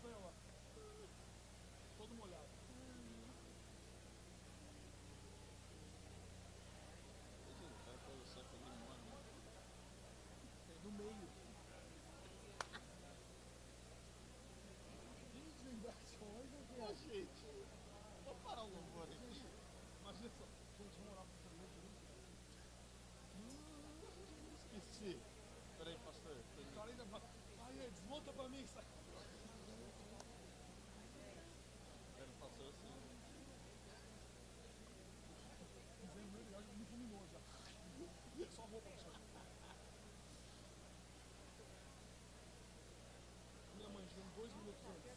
aí, ó. Todo molhado. O cara pôs o saco ali, mano. No meio. Gente, vibrações, né, Ô, cara? gente, vou parar o louvor aqui. Imagina só. Gente, vamos orar pro Senhor. Esqueci. Peraí, pastor. O cara ainda vai. Aí, desmonta pra mim, sai. Quero passar assim. Dizendo meu Deus, me fulminou já. Só a roupa no chão. Minha mãe, chegando 2 minutos antes.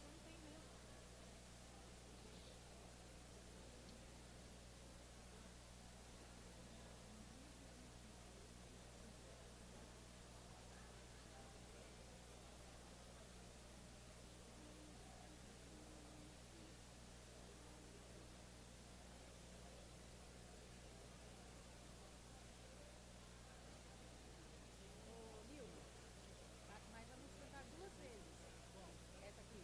Ô, Nil, mas vamos cantar 2 vezes. Essa aqui.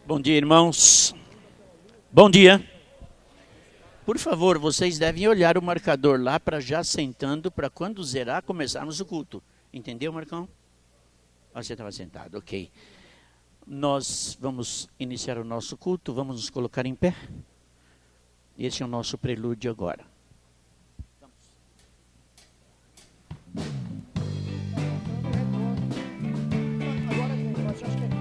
Bom dia, irmãos. Bom dia. Por favor, vocês devem olhar o marcador lá para já sentando, para quando zerar, começarmos o culto. Entendeu, Marcão? Ah, você estava sentado, ok. Nós vamos iniciar o nosso culto, vamos nos colocar em pé. Esse é o nosso prelúdio agora. Agora, gente, eu acho que é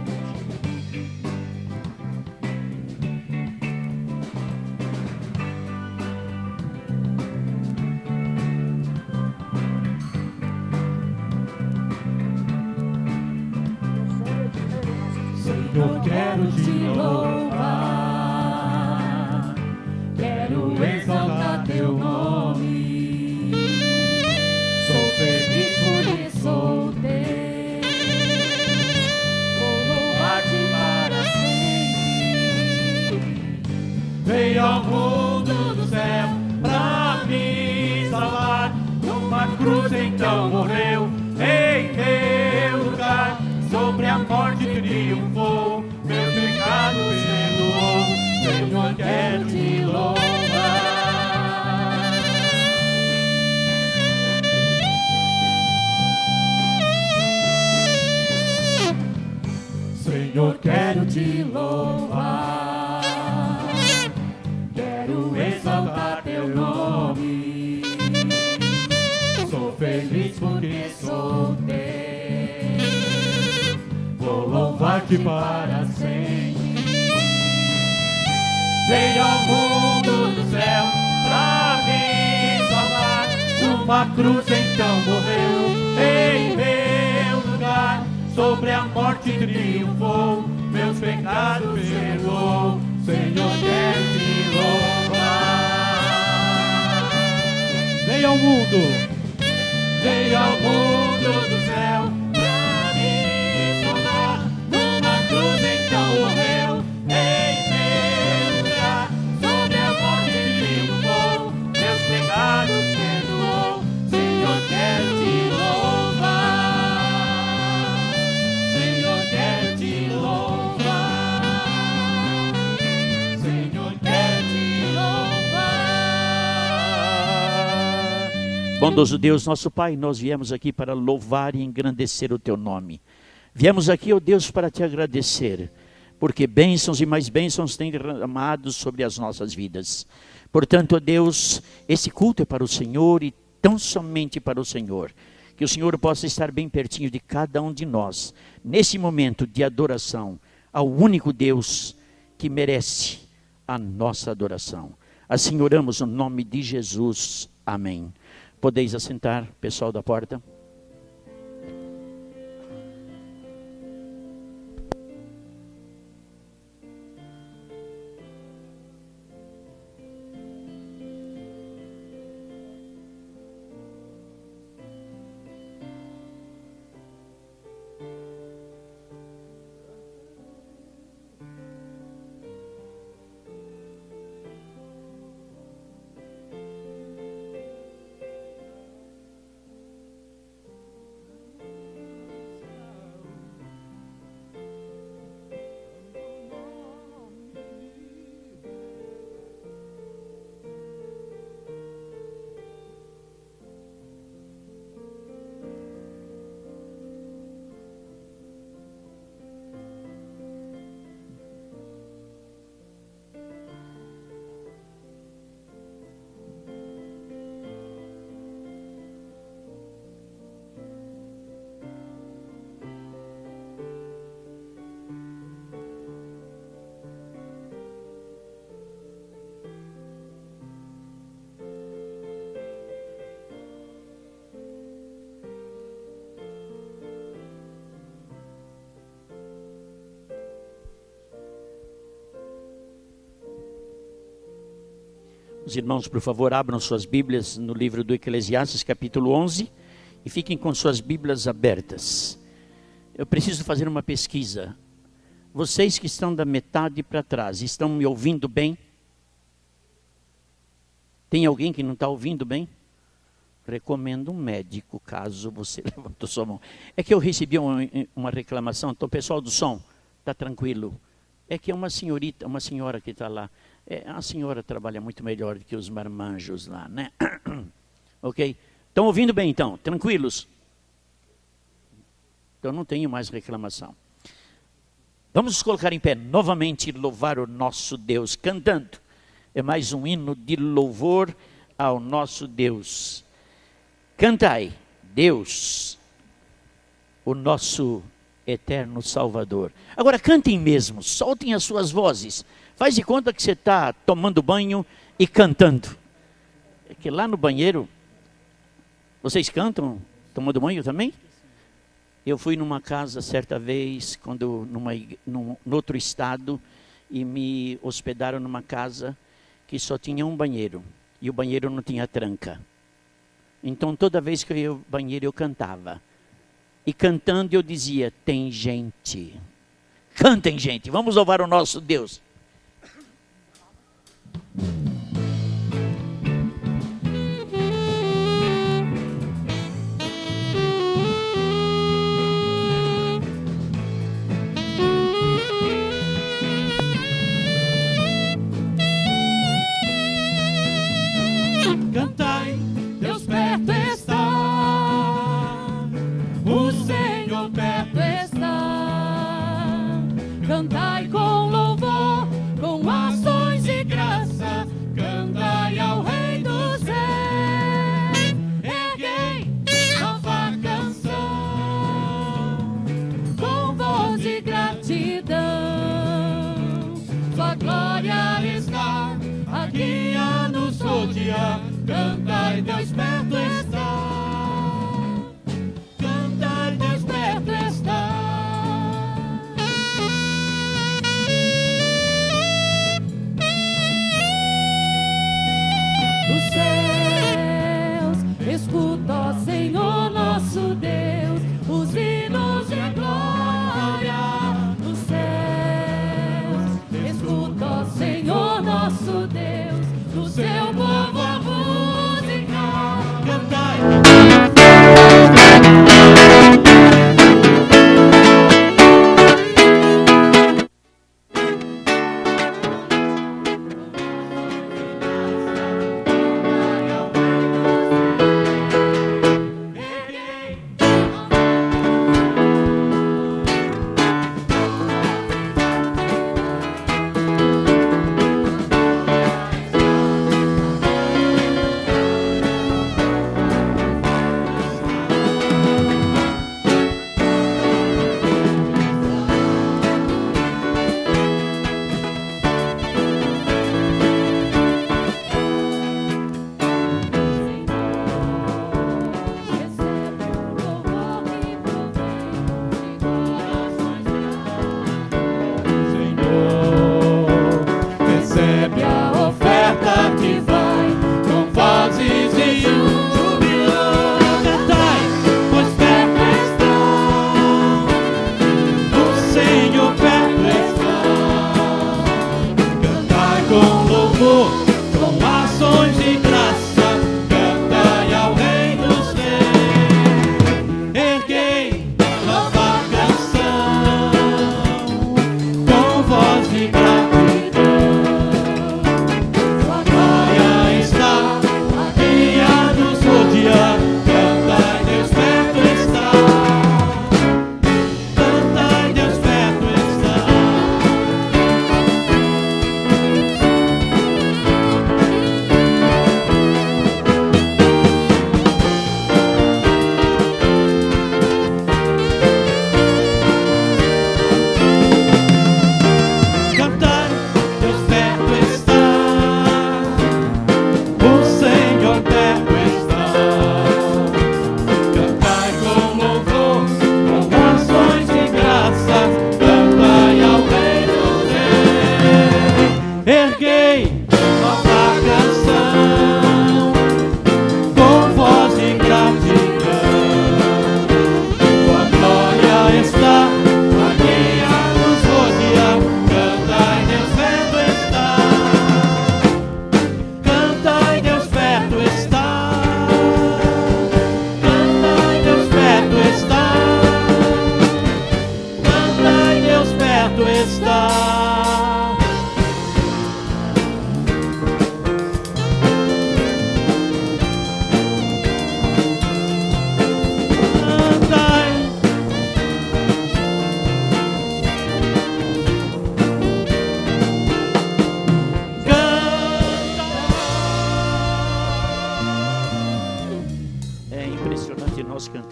Eu quero te louvar, quero exaltar teu nome. Sou feliz por isso sou teu, vou louvar-te para sempre. Veio ao mundo do céu pra me salvar, numa cruz então morreu em meu lugar. Sobre a morte triunfou, meu pecado perdoou. Senhor, quero te louvar. Senhor, quero te louvar. Quero exaltar teu nome. Sou feliz porque sou teu. Vou louvar-te para sempre. Veio ao mundo do céu pra me salvar, numa cruz então morreu em meu lugar. Sobre a morte triunfou, meus pecados perdoou. Senhor, quero te louvar. Veio ao mundo do céu pra me salvar, numa cruz então morreu em meu lugar. Sobre a morte triunfou, meus pecados perdoou. Senhor, quero te louvar. Senhor, quero te louvar. Senhor, quero te louvar. Bondoso Deus, nosso Pai, nós viemos aqui para louvar e engrandecer o Teu nome. Viemos aqui, ó Deus, para Te agradecer, porque bênçãos e mais bênçãos têm derramado sobre as nossas vidas. Portanto, ó Deus, esse culto é para o Senhor e tão somente para o Senhor. Que o Senhor possa estar bem pertinho de cada um de nós, nesse momento de adoração ao único Deus que merece a nossa adoração. Assim oramos no nome de Jesus. Amém. Podeis assentar, pessoal da porta. Os irmãos, por favor, abram suas Bíblias no livro do Eclesiastes, capítulo 11, e fiquem com suas Bíblias abertas. Eu preciso fazer uma pesquisa. Vocês que estão da metade para trás, estão me ouvindo bem? Tem alguém que não está ouvindo bem? Recomendo um médico, caso você levantou sua mão. É que eu recebi uma reclamação, então pessoal do som, está tranquilo. É que é uma senhorita, uma senhora que está lá. A senhora trabalha muito melhor do que os marmanjos lá, né? Ok? Estão ouvindo bem então? Tranquilos? Então não tenho mais reclamação. Vamos nos colocar em pé novamente e louvar o nosso Deus, cantando. É mais um hino de louvor ao nosso Deus. Cantai, Deus, o nosso eterno Salvador. Agora cantem mesmo, soltem as suas vozes. Faz de conta que você está tomando banho e cantando. É que lá no banheiro, vocês cantam tomando banho também? Eu fui numa casa certa vez, num outro estado, e me hospedaram numa casa que só tinha um banheiro, e o banheiro não tinha tranca. Então toda vez que eu ia ao banheiro eu cantava. E cantando eu dizia, tem gente. Cantem, gente, vamos louvar o nosso Deus. Cantai, Deus perto está, o Senhor perto está. Cantai com louvor, com ações de graça, cantai ao Rei do céu. Erguei nova canção, com voz de gratidão. Sua glória está aqui a nos rodear. Cantai, Deus perto está. Cantai, Deus perto está. Dos céus, escuta, ó Senhor nosso Deus, os hinos de glória. Dos céus, escuta, ó Senhor nosso Deus, do seu povo a música. Cantai.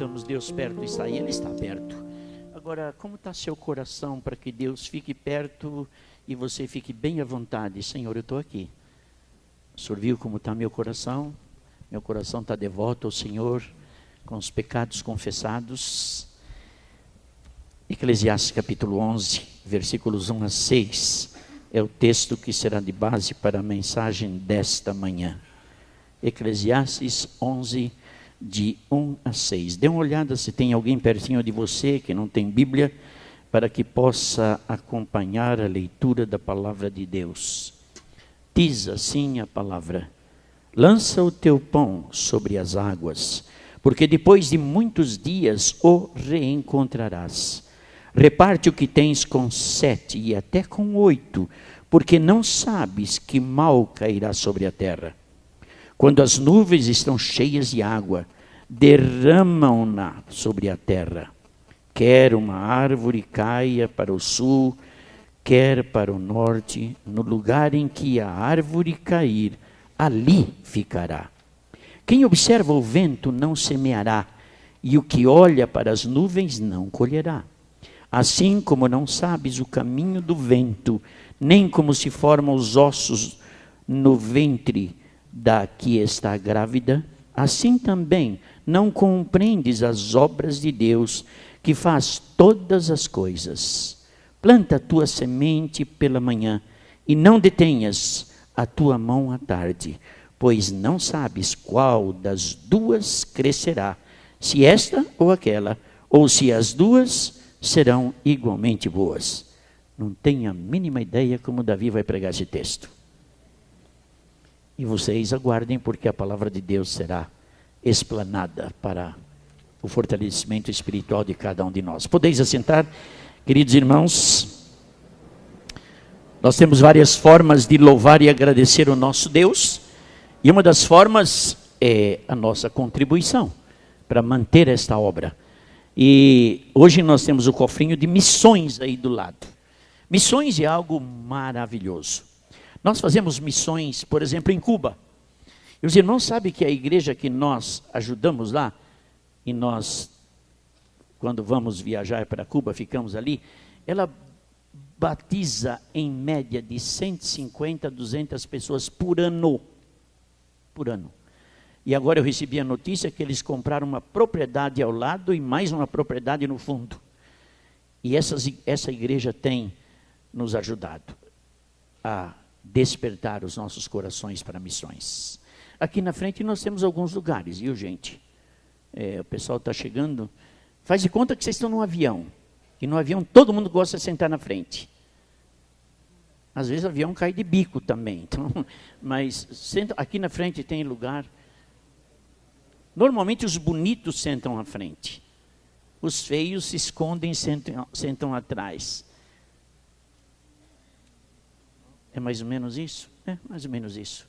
cantamos Deus perto está aí, Ele está perto. Agora, como está seu coração para que Deus fique perto e você fique bem à vontade? Senhor, eu estou aqui. O Senhor viu como está meu coração? Meu coração está devoto ao Senhor, com os pecados confessados. Eclesiastes capítulo 11, versículos 1 a 6, é o texto que será de base para a mensagem desta manhã. Eclesiastes 11, de 1 a 6. Dê uma olhada se tem alguém pertinho de você que não tem Bíblia, para que possa acompanhar a leitura da palavra de Deus. Diz assim a palavra: lança o teu pão sobre as águas, porque depois de muitos dias o reencontrarás. Reparte o que tens com 7 e até com 8, porque não sabes que mal cairá sobre a terra. Quando as nuvens estão cheias de água, derramam-na sobre a terra. Quer uma árvore caia para o sul, quer para o norte, no lugar em que a árvore cair, ali ficará. Quem observa o vento não semeará, e o que olha para as nuvens não colherá. Assim como não sabes o caminho do vento, nem como se formam os ossos no ventre da que está grávida, assim também não compreendes as obras de Deus, que faz todas as coisas. Planta a tua semente pela manhã, e não detenhas a tua mão à tarde, pois não sabes qual das duas crescerá, se esta ou aquela, ou se as duas serão igualmente boas. Não tenho a mínima ideia como Davi vai pregar esse texto. E vocês aguardem, porque a palavra de Deus será explanada para o fortalecimento espiritual de cada um de nós. Podeis assentar, queridos irmãos. Nós temos várias formas de louvar e agradecer o nosso Deus, e uma das formas é a nossa contribuição para manter esta obra. E hoje nós temos o cofrinho de missões aí do lado. Missões é algo maravilhoso. Nós fazemos missões, por exemplo, em Cuba. E os irmãos sabem que a igreja que nós ajudamos lá, e nós, quando vamos viajar para Cuba, ficamos ali, ela batiza em média de 150 a 200 pessoas por ano. Por ano. E agora eu recebi a notícia que eles compraram uma propriedade ao lado e mais uma propriedade no fundo. E essa igreja tem nos ajudado a despertar os nossos corações para missões. Aqui na frente nós temos alguns lugares, viu, gente? O pessoal está chegando. Faz de conta que vocês estão num avião. E no avião todo mundo gosta de sentar na frente. Às vezes o avião cai de bico também. Então, mas aqui na frente tem lugar. Normalmente os bonitos sentam à frente. Os feios se escondem e sentam atrás. É mais ou menos isso? É mais ou menos isso.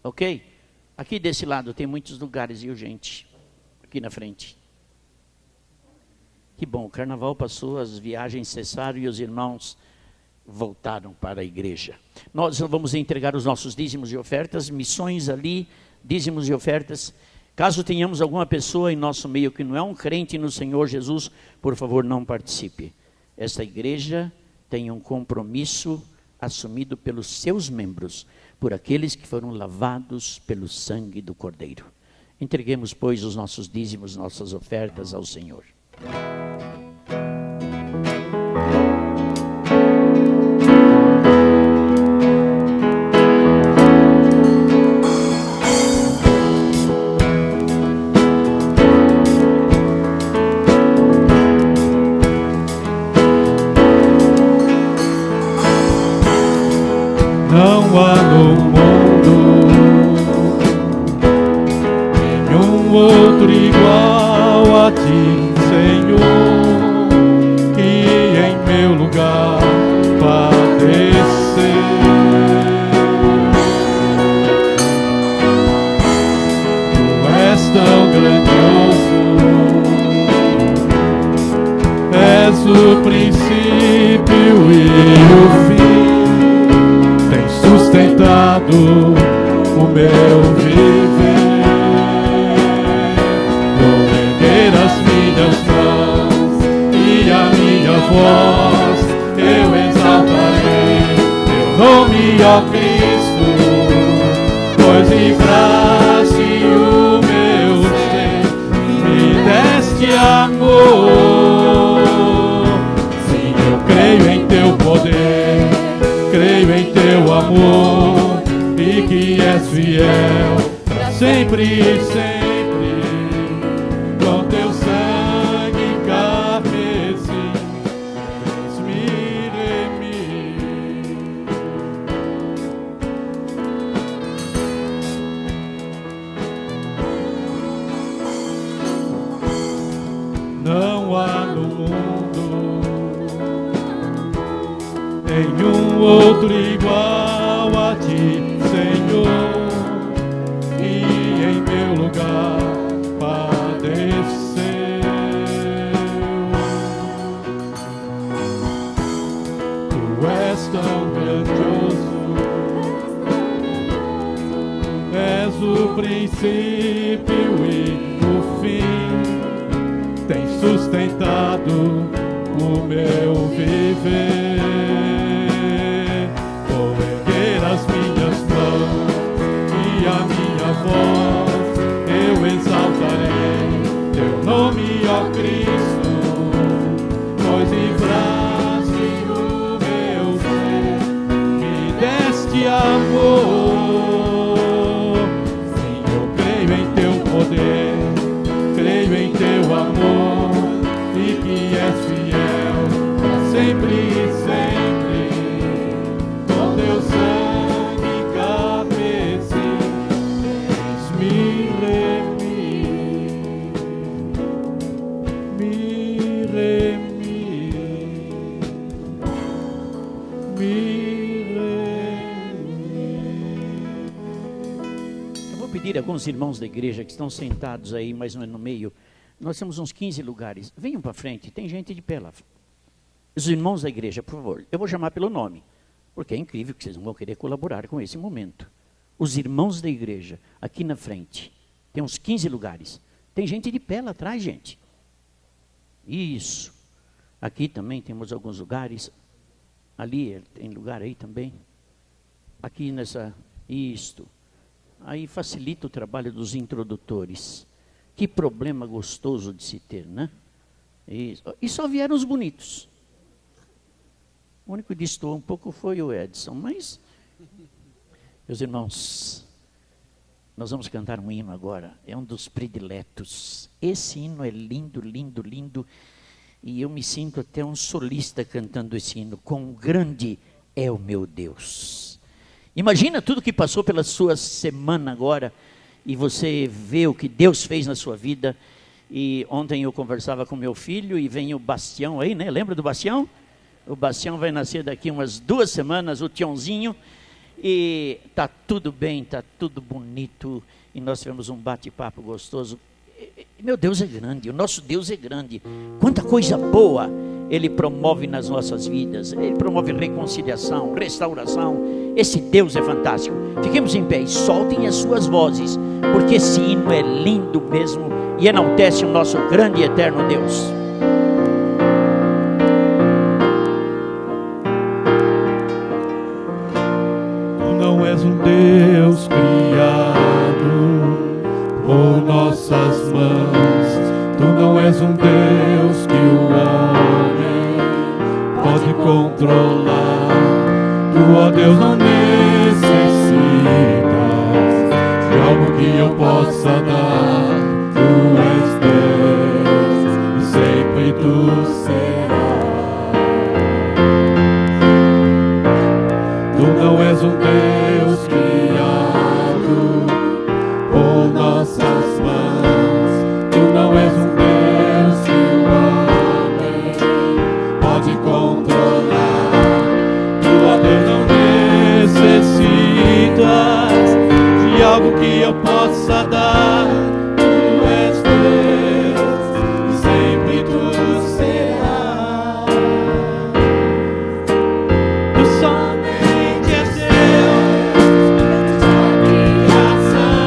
Ok? Aqui desse lado tem muitos lugares, viu, gente? Aqui na frente. Que bom, o carnaval passou, as viagens cessaram e os irmãos voltaram para a igreja. Nós vamos entregar os nossos dízimos e ofertas, missões ali, dízimos e ofertas. Caso tenhamos alguma pessoa em nosso meio que não é um crente no Senhor Jesus, por favor, não participe. Esta igreja tem um compromisso assumido pelos seus membros, por aqueles que foram lavados pelo sangue do Cordeiro. Entreguemos, pois, os nossos dízimos, nossas ofertas ao Senhor. Não há no mundo nenhum outro igual a ti, Senhor, que em meu lugar padeceu. Tu és tão grandioso, és o princípio e o fim. Sustentado o meu viver. voz eu exaltarei teu nome, ó Cristo, pois livraste o meu ser, me deste amor. Sim, eu creio em teu poder, creio em teu amor, e que és fiel pra sempre e sempre, com teu sangue carmesim fez me remir. Não há no mundo nenhum outro igual a ti, Senhor, e em meu lugar padeceu. Tu és tão grandioso, és o princípio e o fim, tens sustentado o meu viver. Vou erguer as minhas mãos e a minha voz eu exaltarei teu nome, ó Cristo, pois livraste o meu ser, me deste amor. Sim, eu creio em teu poder, creio em teu amor, e que és fiel pra sempre e sempre, com teu sangue carmesim fez me remir, me remir, me remir. Eu vou pedir a alguns irmãos da igreja que estão sentados aí, mais ou menos no meio. Nós temos uns 15 lugares. Venham para frente, tem gente de pé lá. Os irmãos da igreja, por favor. Eu vou chamar pelo nome, porque é incrível que vocês não vão querer colaborar com esse momento. Os irmãos da igreja, aqui na frente. Tem uns 15 lugares. Tem gente de pé lá atrás, gente. Isso. Aqui também temos alguns lugares. Ali tem lugar aí também. Aqui nessa... Isto. Aí facilita o trabalho dos introdutores. Que problema gostoso de se ter, né? E só vieram os bonitos. O único que destoou um pouco foi o Edson, mas... Meus irmãos, nós vamos cantar um hino agora. É um dos prediletos. Esse hino é lindo, lindo, lindo. E eu me sinto até um solista cantando esse hino. Quão grande é o meu Deus. Imagina tudo que passou pela sua semana agora, e você vê o que Deus fez na sua vida. E ontem eu conversava com meu filho, e vem o Bastião aí, né? Lembra do Bastião? O Bastião vai nascer daqui umas 2 semanas, o Tionzinho. E está tudo bem, está tudo bonito. E nós tivemos um bate-papo gostoso. Meu Deus é grande, o nosso Deus é grande. Quanta coisa boa Ele promove nas nossas vidas. Ele promove reconciliação, restauração. Esse Deus é fantástico. Fiquemos em pé e soltem as suas vozes, porque esse hino é lindo mesmo e enaltece o nosso grande e eterno Deus. Tu não és um Deus criado por nossas mãos. Tu não és um Deus que o homem pode controlar. Tu, ó Deus, não necessitas de algo que eu possa dar. Tu és Deus e sempre tu serás. Tu não és um Deus criado por nossas mãos. Tu não és um Deus que o homem pode controlar. Tu, ó Deus, não necessitas de algo que eu possa dar. Tu és Deus e sempre tu serás. Tu somente és Deus, a criação,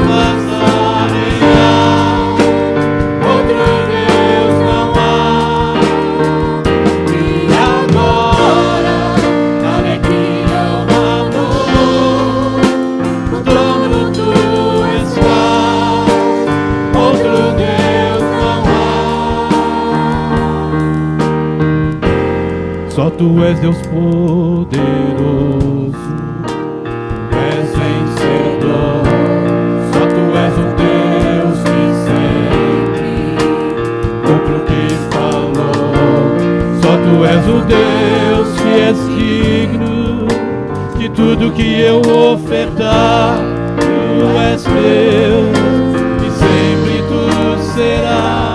Nazarena. Outro Deus não há. Tu és Deus poderoso, és vencedor. Só Tu és o Deus que sempre cumpre o que falou. Só Tu és o Deus que és digno de tudo que eu ofertar. Tu és Deus e sempre Tu serás.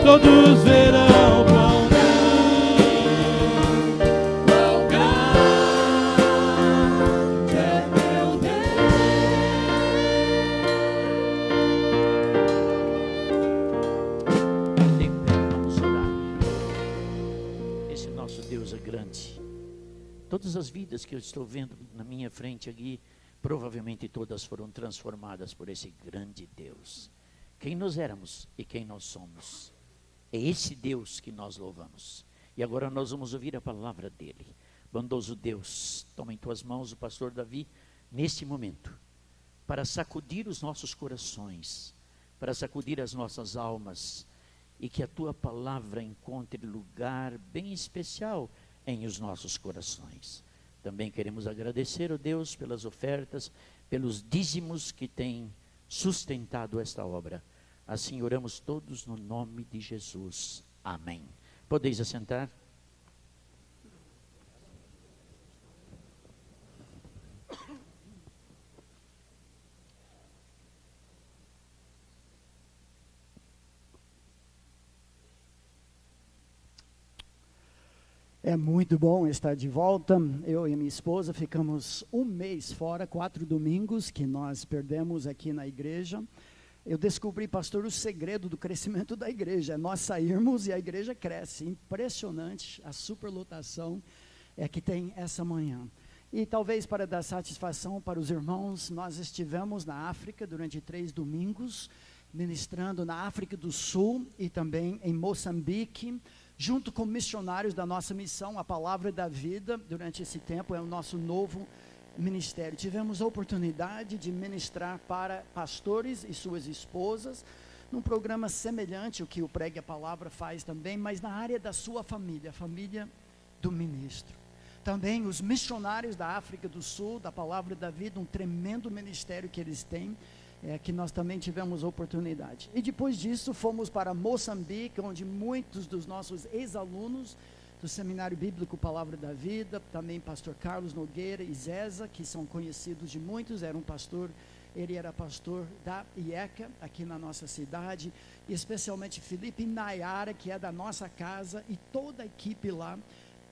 Todos verão quão grande é meu Deus. Vamos orar. Esse nosso Deus é grande. Todas as vidas que eu estou vendo na minha frente aqui, provavelmente todas foram transformadas por esse grande Deus. Quem nós éramos e quem nós somos. É esse Deus que nós louvamos. E agora nós vamos ouvir a palavra dele. Bondoso Deus, toma em tuas mãos o pastor Davi, neste momento, para sacudir os nossos corações, para sacudir as nossas almas, e que a tua palavra encontre lugar bem especial em os nossos corações. Também queremos agradecer, ó Deus, pelas ofertas, pelos dízimos que têm sustentado esta obra. Assim oramos todos no nome de Jesus. Amém. Podeis assentar? É muito bom estar de volta. Eu e minha esposa ficamos um mês fora, 4 domingos que nós perdemos aqui na igreja. Eu descobri, pastor, o segredo do crescimento da igreja. É nós sairmos e a igreja cresce. Impressionante a superlotação que tem essa manhã. E talvez para dar satisfação para os irmãos, nós estivemos na África durante 3 domingos, ministrando na África do Sul e também em Moçambique, junto com missionários da nossa missão, a Palavra da Vida. Durante esse tempo é o nosso novo ministério. Tivemos a oportunidade de ministrar para pastores e suas esposas, num programa semelhante ao que o Pregue a Palavra faz também, mas na área da sua família, a família do ministro. Também os missionários da África do Sul, da Palavra da Vida, um tremendo ministério que eles têm, que nós também tivemos oportunidade. E depois disso fomos para Moçambique, onde muitos dos nossos ex-alunos do Seminário Bíblico Palavra da Vida, também pastor Carlos Nogueira e Zeza, que são conhecidos de muitos, ele era pastor da IECA, aqui na nossa cidade, e especialmente Felipe e Nayara, que é da nossa casa, e toda a equipe lá,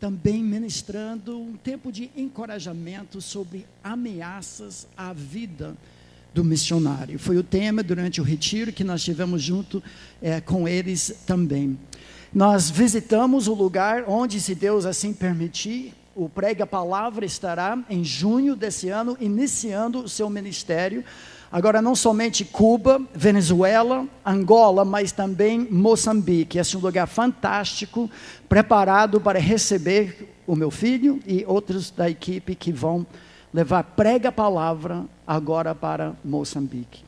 também ministrando um tempo de encorajamento sobre ameaças à vida do missionário. Foi o tema durante o retiro que nós tivemos junto com eles também. Nós visitamos o lugar onde, se Deus assim permitir, o Pregue a Palavra estará em junho desse ano, iniciando o seu ministério. Agora não somente Cuba, Venezuela, Angola, mas também Moçambique. Esse é um lugar fantástico, preparado para receber o meu filho e outros da equipe que vão levar Pregue a Palavra agora para Moçambique.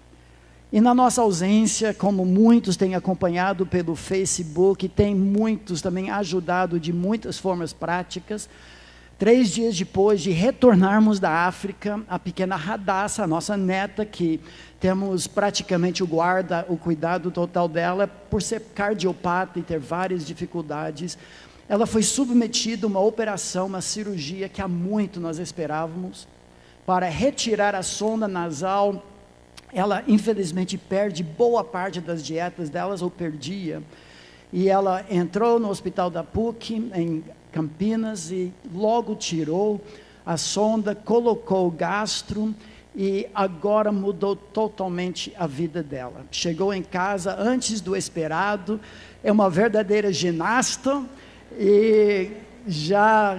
E na nossa ausência, como muitos têm acompanhado pelo Facebook, tem muitos também ajudado de muitas formas práticas. 3 dias depois de retornarmos da África, a pequena Radassa, a nossa neta, que temos praticamente o cuidado total dela, por ser cardiopata e ter várias dificuldades, ela foi submetida a uma operação, uma cirurgia que há muito nós esperávamos, para retirar a sonda nasal. Ela infelizmente perde boa parte das dietas delas, ou perdia, e ela entrou no hospital da PUC, em Campinas, e logo tirou a sonda, colocou o gastro, e agora mudou totalmente a vida dela. Chegou em casa antes do esperado, é uma verdadeira ginasta, e já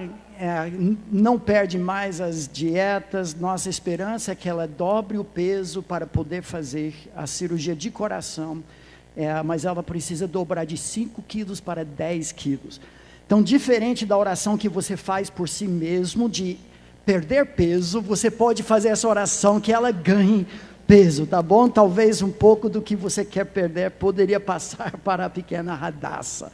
não perde mais as dietas. Nossa esperança é que ela dobre o peso para poder fazer a cirurgia de coração, mas ela precisa dobrar de 5 quilos para 10 quilos. Então, diferente da oração que você faz por si mesmo, de perder peso, você pode fazer essa oração que ela ganhe peso, tá bom? Talvez um pouco do que você quer perder poderia passar para a pequena Radassa.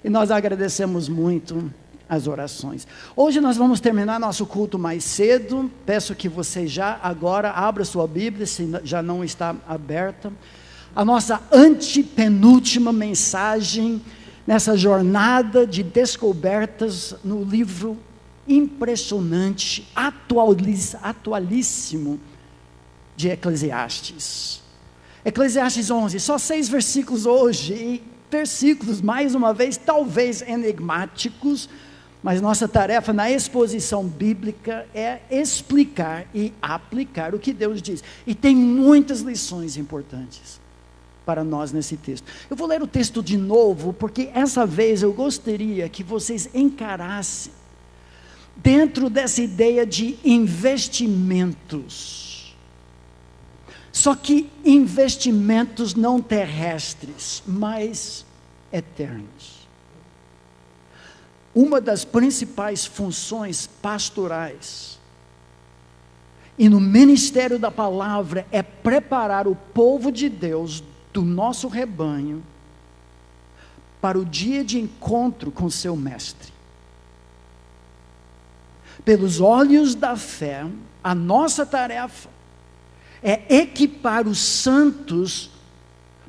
E nós agradecemos muito as orações. Hoje nós vamos terminar nosso culto mais cedo. Peço que você já agora abra sua Bíblia, se já não está aberta. A nossa antepenúltima mensagem nessa jornada de descobertas no livro impressionante, atualíssimo de Eclesiastes. Eclesiastes 11, só 6 versículos hoje, e versículos, mais uma vez, talvez enigmáticos, mas nossa tarefa na exposição bíblica é explicar e aplicar o que Deus diz. E tem muitas lições importantes para nós nesse texto. Eu vou ler o texto de novo, porque essa vez eu gostaria que vocês encarassem dentro dessa ideia de investimentos. Só que investimentos não terrestres, mas eternos. Uma das principais funções pastorais e no ministério da palavra é preparar o povo de Deus, do nosso rebanho, para o dia de encontro com seu mestre. Pelos olhos da fé, a nossa tarefa é equipar os santos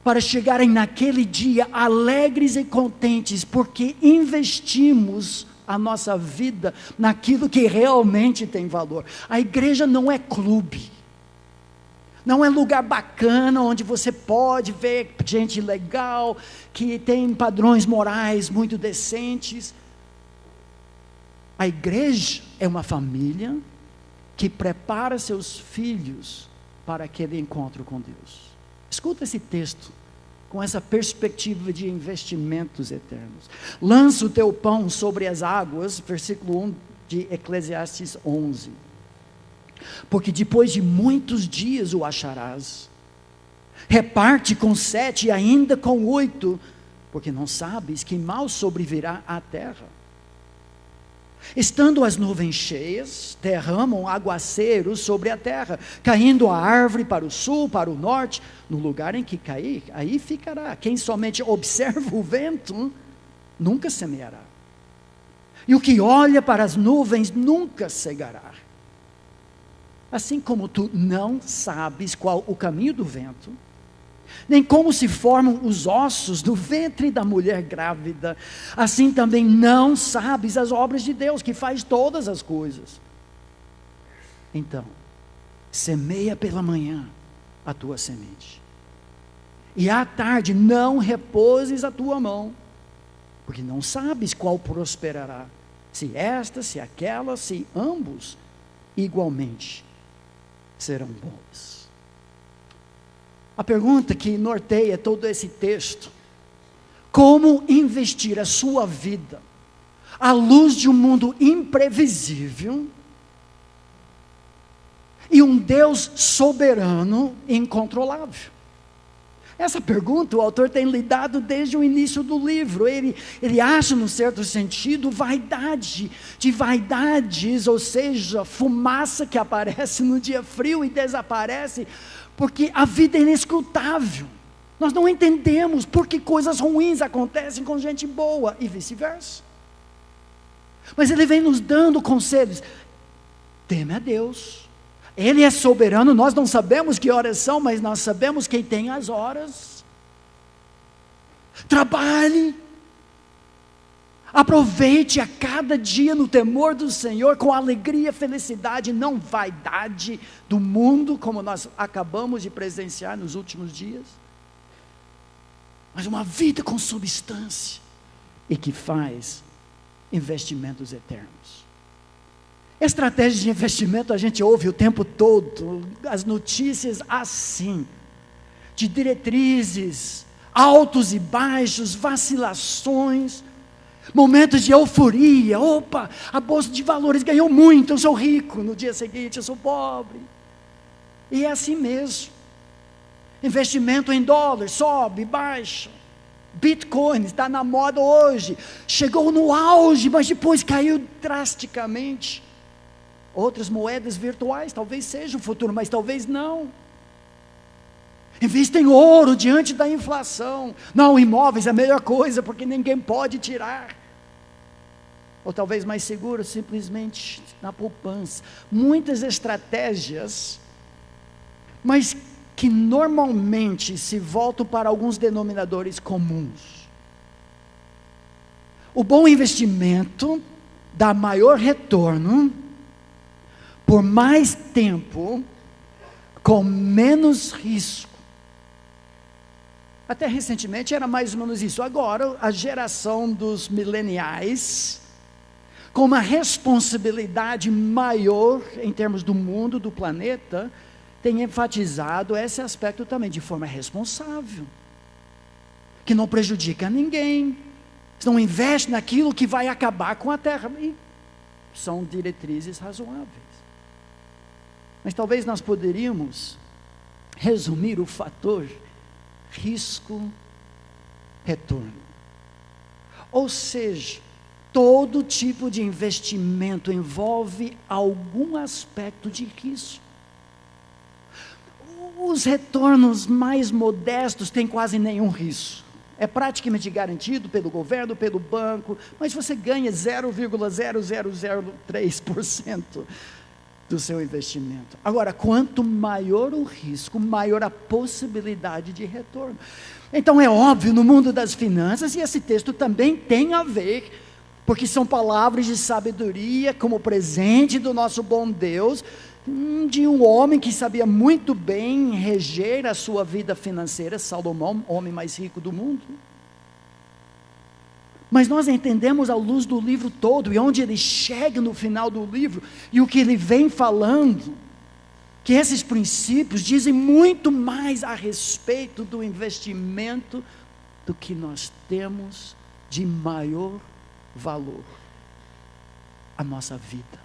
para chegarem naquele dia alegres e contentes, porque investimos a nossa vida naquilo que realmente tem valor. A igreja não é clube, não é lugar bacana onde você pode ver gente legal, que tem padrões morais muito decentes. A igreja é uma família que prepara seus filhos para aquele encontro com Deus. Escuta esse texto com essa perspectiva de investimentos eternos. Lança o teu pão sobre as águas, versículo 1 de Eclesiastes 11. Porque depois de muitos dias o acharás. Reparte com 7 e ainda com 8, porque não sabes que mal sobrevirá à terra. Estando as nuvens cheias, derramam aguaceiros sobre a terra, caindo a árvore para o sul, para o norte, no lugar em que cair, aí ficará. Quem somente observa o vento, nunca semeará. E o que olha para as nuvens, nunca cegará. Assim como tu não sabes qual o caminho do vento, nem como se formam os ossos do ventre da mulher grávida, assim também não sabes as obras de Deus, que faz todas as coisas. Então, semeia pela manhã a tua semente, e à tarde não repouses a tua mão, porque não sabes qual prosperará, se esta, se aquela, se ambos igualmente serão bons. A pergunta que norteia todo esse texto: como investir a sua vida à luz de um mundo imprevisível e um Deus soberano e incontrolável? Essa pergunta o autor tem lidado desde o início do livro. Ele acha, num certo sentido, vaidade de vaidades, ou seja, fumaça que aparece no dia frio e desaparece, porque a vida é inescrutável. Nós não entendemos por que coisas ruins acontecem com gente boa e vice-versa. Mas Ele vem nos dando conselhos. Teme a Deus. Ele é soberano, nós não sabemos que horas são, mas nós sabemos quem tem as horas. Trabalhe. Aproveite a cada dia no temor do Senhor, com alegria, felicidade, não vaidade do mundo, como nós acabamos de presenciar nos últimos dias, mas uma vida com substância, e que faz investimentos eternos. Estratégia de investimento a gente ouve o tempo todo, as notícias assim, de diretrizes, altos e baixos, vacilações, momentos de euforia. Opa, a bolsa de valores ganhou muito, eu sou rico. No dia seguinte eu sou pobre. E é assim mesmo. Investimento em dólar, sobe, baixa. Bitcoin está na moda hoje. Chegou no auge, mas depois caiu drasticamente. Outras moedas virtuais, talvez seja o futuro, mas talvez não. Invista em ouro diante da inflação. Não, imóveis é a melhor coisa, porque ninguém pode tirar. Ou talvez mais seguro, simplesmente na poupança. Muitas estratégias, mas que normalmente se voltam para alguns denominadores comuns. O bom investimento dá maior retorno por mais tempo, com menos risco. Até recentemente era mais ou menos isso. Agora, a geração dos mileniais, com uma responsabilidade maior em termos do mundo, do planeta, tem enfatizado esse aspecto também de forma responsável, que não prejudica ninguém, não investe naquilo que vai acabar com a terra. E são diretrizes razoáveis. Mas talvez nós poderíamos resumir o fator risco-retorno. Ou seja, todo tipo de investimento envolve algum aspecto de risco. Os retornos mais modestos têm quase nenhum risco. É praticamente garantido pelo governo, pelo banco, mas você ganha 0,0003% do seu investimento. Agora, quanto maior o risco, maior a possibilidade de retorno. Então é óbvio, no mundo das finanças, e esse texto também tem a ver, porque são palavras de sabedoria, como presente do nosso bom Deus, de um homem que sabia muito bem reger a sua vida financeira, Salomão, homem mais rico do mundo. Mas nós entendemos à luz do livro todo, e onde ele chega no final do livro, e o que ele vem falando, que esses princípios dizem muito mais a respeito do investimento, do que nós temos de maior valor, a nossa vida.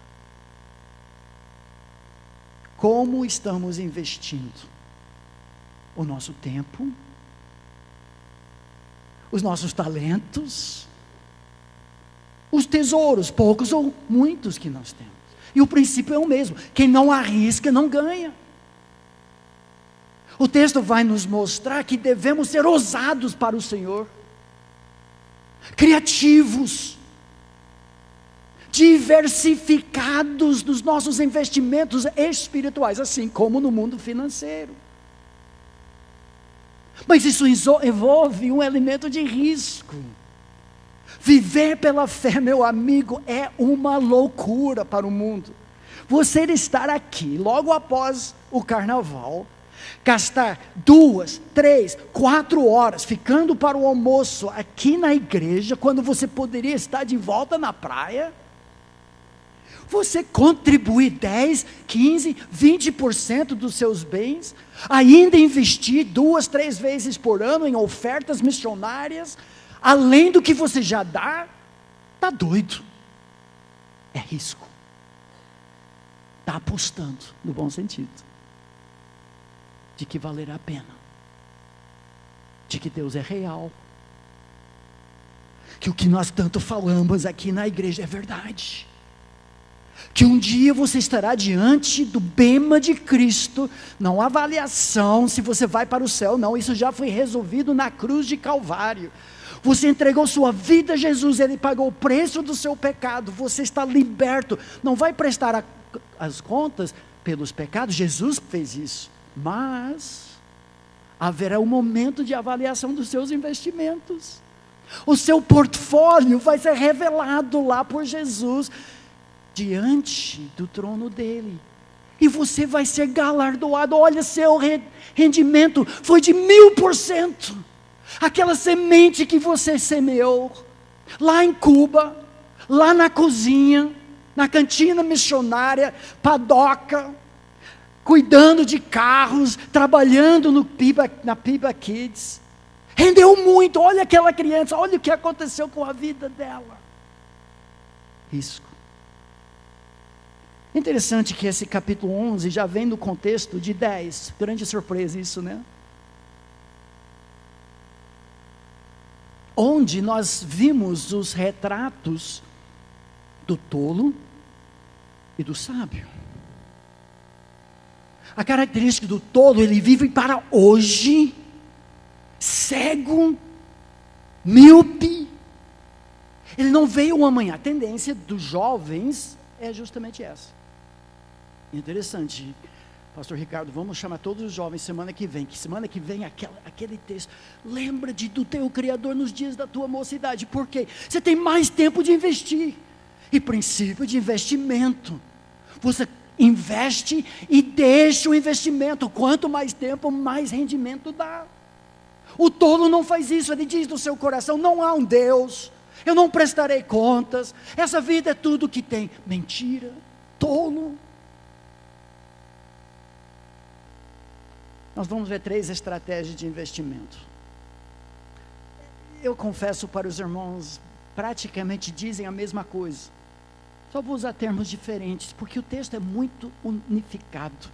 Como estamos investindo o nosso tempo, os nossos talentos, os tesouros, poucos ou muitos que nós temos. E o princípio é o mesmo: quem não arrisca não ganha. O texto vai nos mostrar que devemos ser ousados para o Senhor, criativos, diversificados nos nossos investimentos espirituais, assim como no mundo financeiro. Mas isso envolve um elemento de risco. Viver pela fé, meu amigo, é uma loucura para o mundo. Você estar aqui logo após o carnaval, gastar 2, 3, 4 horas ficando para o almoço aqui na igreja, quando você poderia estar de volta na praia. Você contribuir 10, 15, 20% dos seus bens, ainda investir 2, 3 vezes por ano em ofertas missionárias, além do que você já dá, está doido. É risco. Está apostando, no bom sentido, de que valerá a pena, de que Deus é real, que o que nós tanto falamos aqui na igreja é verdade, que um dia você estará diante do bema de Cristo, não há avaliação se você vai para o céu, não, isso já foi resolvido na cruz de Calvário. Você entregou sua vida a Jesus, Ele pagou o preço do seu pecado, você está liberto, não vai prestar as contas pelos pecados, Jesus fez isso, mas haverá um momento de avaliação dos seus investimentos, o seu portfólio vai ser revelado lá por Jesus, diante do trono dele, e você vai ser galardoado. Olha, seu rendimento foi de 1000%, aquela semente que você semeou, lá em Cuba, lá na cozinha, na cantina missionária, padoca, cuidando de carros, trabalhando na Piba Kids, rendeu muito. Olha aquela criança, olha o que aconteceu com a vida dela. Risco. Interessante que esse capítulo 11 já vem no contexto de 10, grande surpresa isso, né? Onde nós vimos os retratos do tolo e do sábio. A característica do tolo, ele vive para hoje, cego, míope, ele não veio amanhã. A tendência dos jovens é justamente essa. Interessante, pastor Ricardo, vamos chamar todos os jovens semana que vem aquele texto, lembra do teu Criador nos dias da tua mocidade, porque você tem mais tempo de investir, e princípio de investimento, você investe e deixa o investimento, quanto mais tempo, mais rendimento dá. O tolo não faz isso, ele diz no seu coração, não há um Deus, eu não prestarei contas, essa vida é tudo que tem. Mentira, tolo. Nós vamos ver 3 estratégias de investimento. Eu confesso para os irmãos, praticamente dizem a mesma coisa, só vou usar termos diferentes, porque o texto é muito unificado.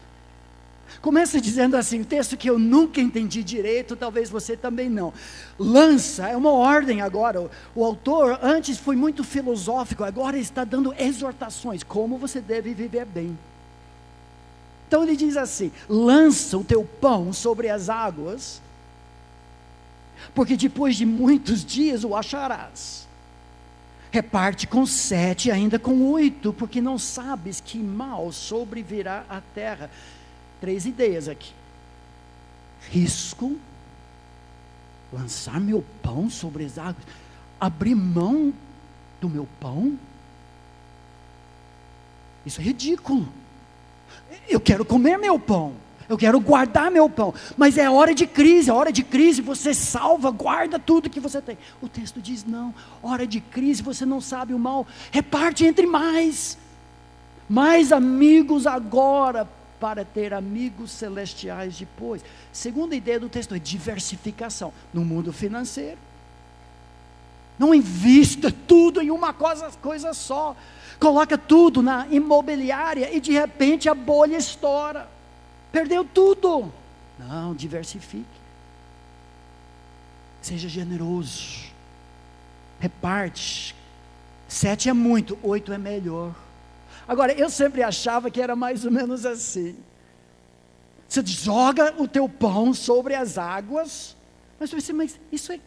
Começa dizendo assim, o texto que eu nunca entendi direito, talvez você também não. Lança, é uma ordem agora, o autor antes foi muito filosófico, agora ele está dando exortações, como você deve viver bem. Então ele diz assim, lança o teu pão sobre as águas, porque depois de muitos dias o acharás. Reparte com 7, ainda com 8, porque não sabes que mal sobrevirá à terra. 3 ideias aqui. Risco, lançar meu pão sobre as águas, abrir mão do meu pão, isso é ridículo. Eu quero comer meu pão, eu quero guardar meu pão, mas é hora de crise você salva, guarda tudo que você tem. O texto diz não, hora de crise você não sabe o mal, reparte entre mais amigos agora, para ter amigos celestiais depois. Segunda ideia do texto é diversificação, no mundo financeiro, não invista tudo em uma coisa só, coloca tudo na imobiliária e de repente a bolha estoura, perdeu tudo. Não, diversifique, seja generoso, reparte. 7 é muito, 8 é melhor. Agora, eu sempre achava que era mais ou menos assim, você joga o teu pão sobre as águas, mas isso é,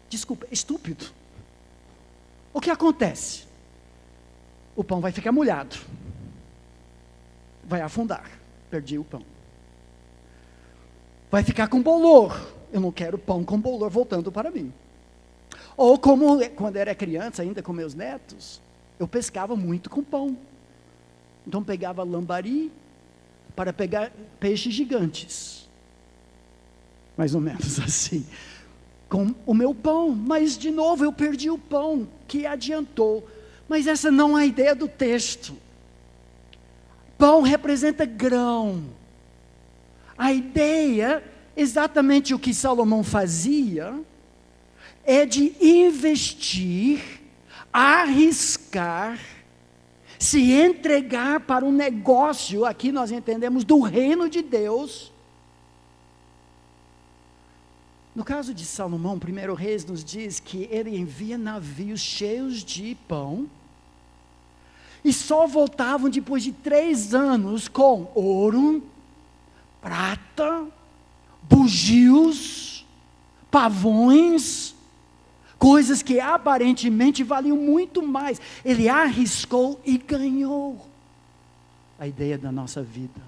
desculpa, estúpido. O que acontece? O pão vai ficar molhado, vai afundar, perdi o pão. Vai ficar com bolor, eu não quero pão com bolor voltando para mim. Ou como quando era criança ainda com meus netos, eu pescava muito com pão, então pegava lambari para pegar peixes gigantes, mais ou menos assim, com o meu pão, mas de novo eu perdi o pão, que adiantou. Mas essa não é a ideia do texto. Pão representa grão. A ideia, exatamente o que Salomão fazia, é de investir, arriscar, se entregar para um negócio, aqui nós entendemos, do reino de Deus. No caso de Salomão, 1 Reis nos diz que ele envia navios cheios de pão, e só voltavam depois de 3 anos com ouro, prata, bugios, pavões, Coisas que aparentemente valiam muito mais. Ele arriscou e ganhou. A ideia da nossa vida.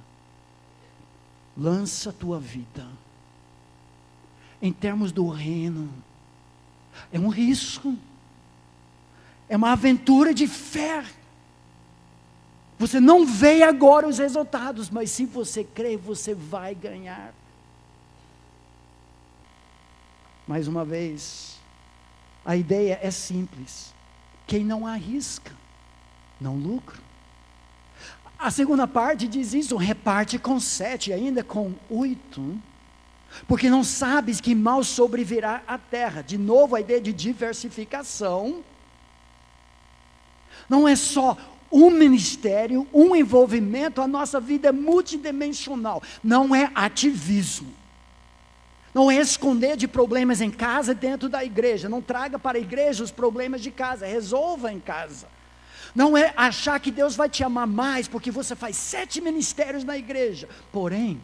Lança a tua vida. Em termos do reino. É um risco. É uma aventura de fé. Você não vê agora os resultados, mas se você crê, você vai ganhar. Mais uma vez, a ideia é simples. Quem não arrisca, não lucra. A segunda parte diz isso, reparte com 7, ainda com 8. Porque não sabes que mal sobrevirá a terra. De novo a ideia de diversificação. Não é só um ministério, um envolvimento, a nossa vida é multidimensional. Não é ativismo. Não é esconder de problemas em casa dentro da igreja. Não traga para a igreja os problemas de casa. Resolva em casa. Não é achar que Deus vai te amar mais porque você faz 7 ministérios na igreja. Porém,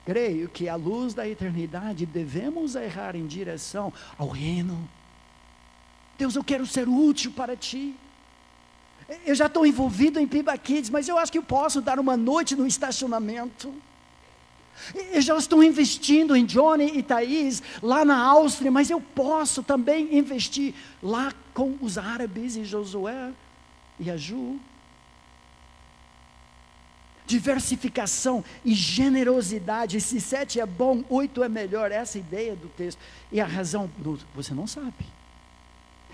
creio que à luz da eternidade devemos errar em direção ao reino. Deus, eu quero ser útil para Ti. Eu já estou envolvido em Piba Kids, mas eu acho que eu posso dar uma noite no estacionamento. Eu já estou investindo em Johnny e Thaís lá na Áustria, mas eu posso também investir lá com os árabes e Josué e a Ju. Diversificação e generosidade. Se 7 é bom, 8 é melhor. Essa é a ideia do texto. E a razão, você não sabe.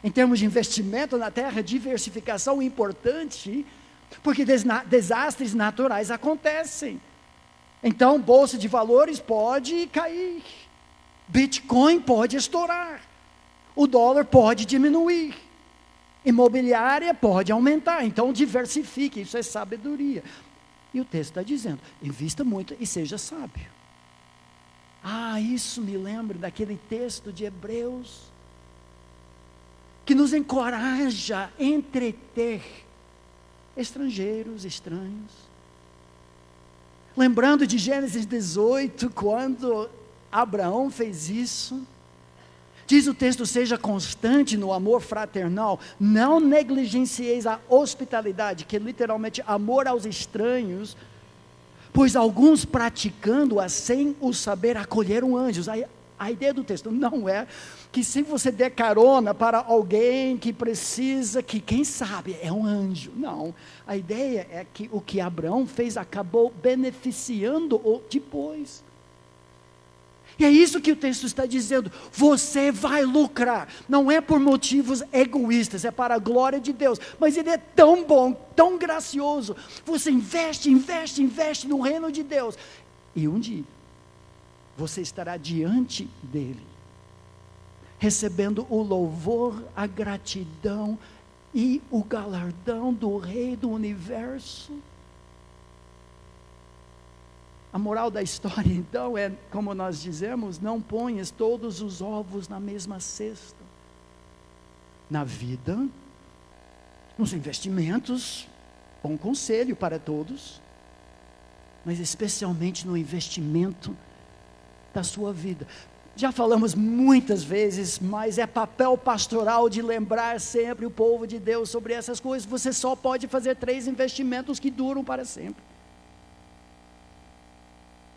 Em termos de investimento na terra, diversificação é importante, porque desastres naturais acontecem. Então, bolsa de valores pode cair, Bitcoin pode estourar, o dólar pode diminuir, imobiliária pode aumentar. Então, diversifique, isso é sabedoria. E o texto está dizendo, invista muito e seja sábio. Isso me lembra daquele texto de Hebreus, que nos encoraja a entreter estrangeiros, estranhos. Lembrando de Gênesis 18, quando Abraão fez isso, diz o texto, seja constante no amor fraternal, não negligencieis a hospitalidade, que é literalmente amor aos estranhos, pois alguns praticando-a sem o saber acolheram anjos. A ideia do texto não é que se você der carona para alguém que precisa, que quem sabe é um anjo. Não, a ideia é que o que Abraão fez acabou beneficiando-o depois. E é isso que o texto está dizendo, você vai lucrar, não é por motivos egoístas, é para a glória de Deus, mas Ele é tão bom, tão gracioso, você investe no reino de Deus, e um dia, você estará diante dEle, recebendo o louvor, a gratidão e o galardão do Rei do Universo. A moral da história então é, como nós dizemos, não ponhas todos os ovos na mesma cesta. Na vida, nos investimentos, bom conselho para todos, mas especialmente no investimento da sua vida. Já falamos muitas vezes, mas é papel pastoral de lembrar sempre o povo de Deus sobre essas coisas. Você só pode fazer 3 investimentos que duram para sempre.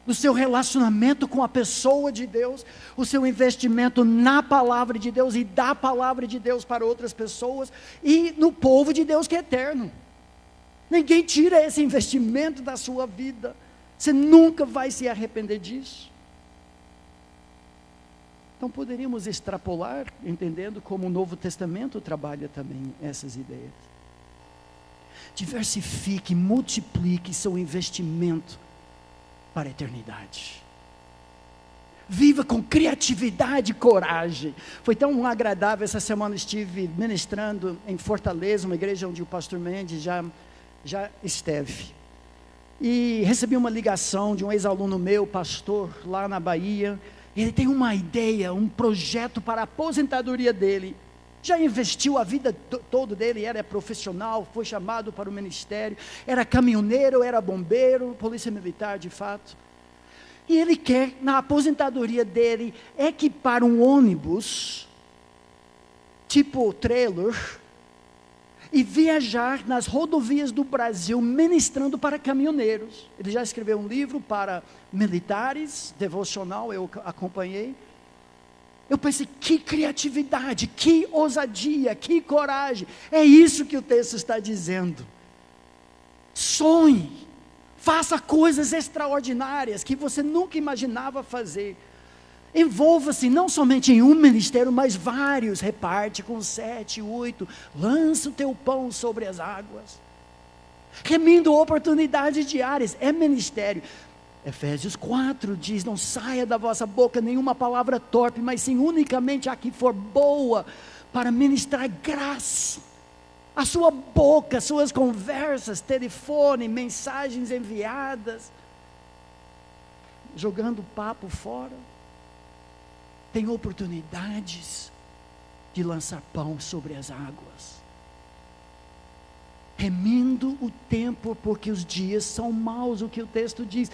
O seu relacionamento com a pessoa de Deus, o seu investimento na palavra de Deus e da palavra de Deus para outras pessoas, e no povo de Deus que é eterno. Ninguém tira esse investimento da sua vida, você nunca vai se arrepender disso. Então poderíamos extrapolar, entendendo como o Novo Testamento trabalha também essas ideias. Diversifique, multiplique seu investimento para a eternidade. Viva com criatividade e coragem. Foi tão agradável, essa semana estive ministrando em Fortaleza, uma igreja onde o pastor Mendes já esteve. E recebi uma ligação de um ex-aluno meu, pastor, lá na Bahia. Ele tem uma ideia, um projeto para a aposentadoria dele. Já investiu a vida toda dele, era profissional, foi chamado para o ministério, era caminhoneiro, era bombeiro, polícia militar de fato. E ele quer, na aposentadoria dele, equipar um ônibus, tipo trailer, e viajar nas rodovias do Brasil, ministrando para caminhoneiros. Ele já escreveu um livro para militares, devocional, eu acompanhei. Eu pensei, que criatividade, que ousadia, que coragem. É isso que o texto está dizendo. Sonhe, faça coisas extraordinárias que você nunca imaginava fazer. Envolva-se não somente em um ministério, mas vários. Reparte com 7, 8. Lança o teu pão sobre as águas. Remindo oportunidades diárias. É ministério. Efésios 4 diz: não saia da vossa boca nenhuma palavra torpe, mas sim unicamente a que for boa, para ministrar graça. A sua boca, suas conversas, telefone, mensagens enviadas, jogando papo fora. Tem oportunidades de lançar pão sobre as águas. Remindo o tempo, porque os dias são maus, o que o texto diz.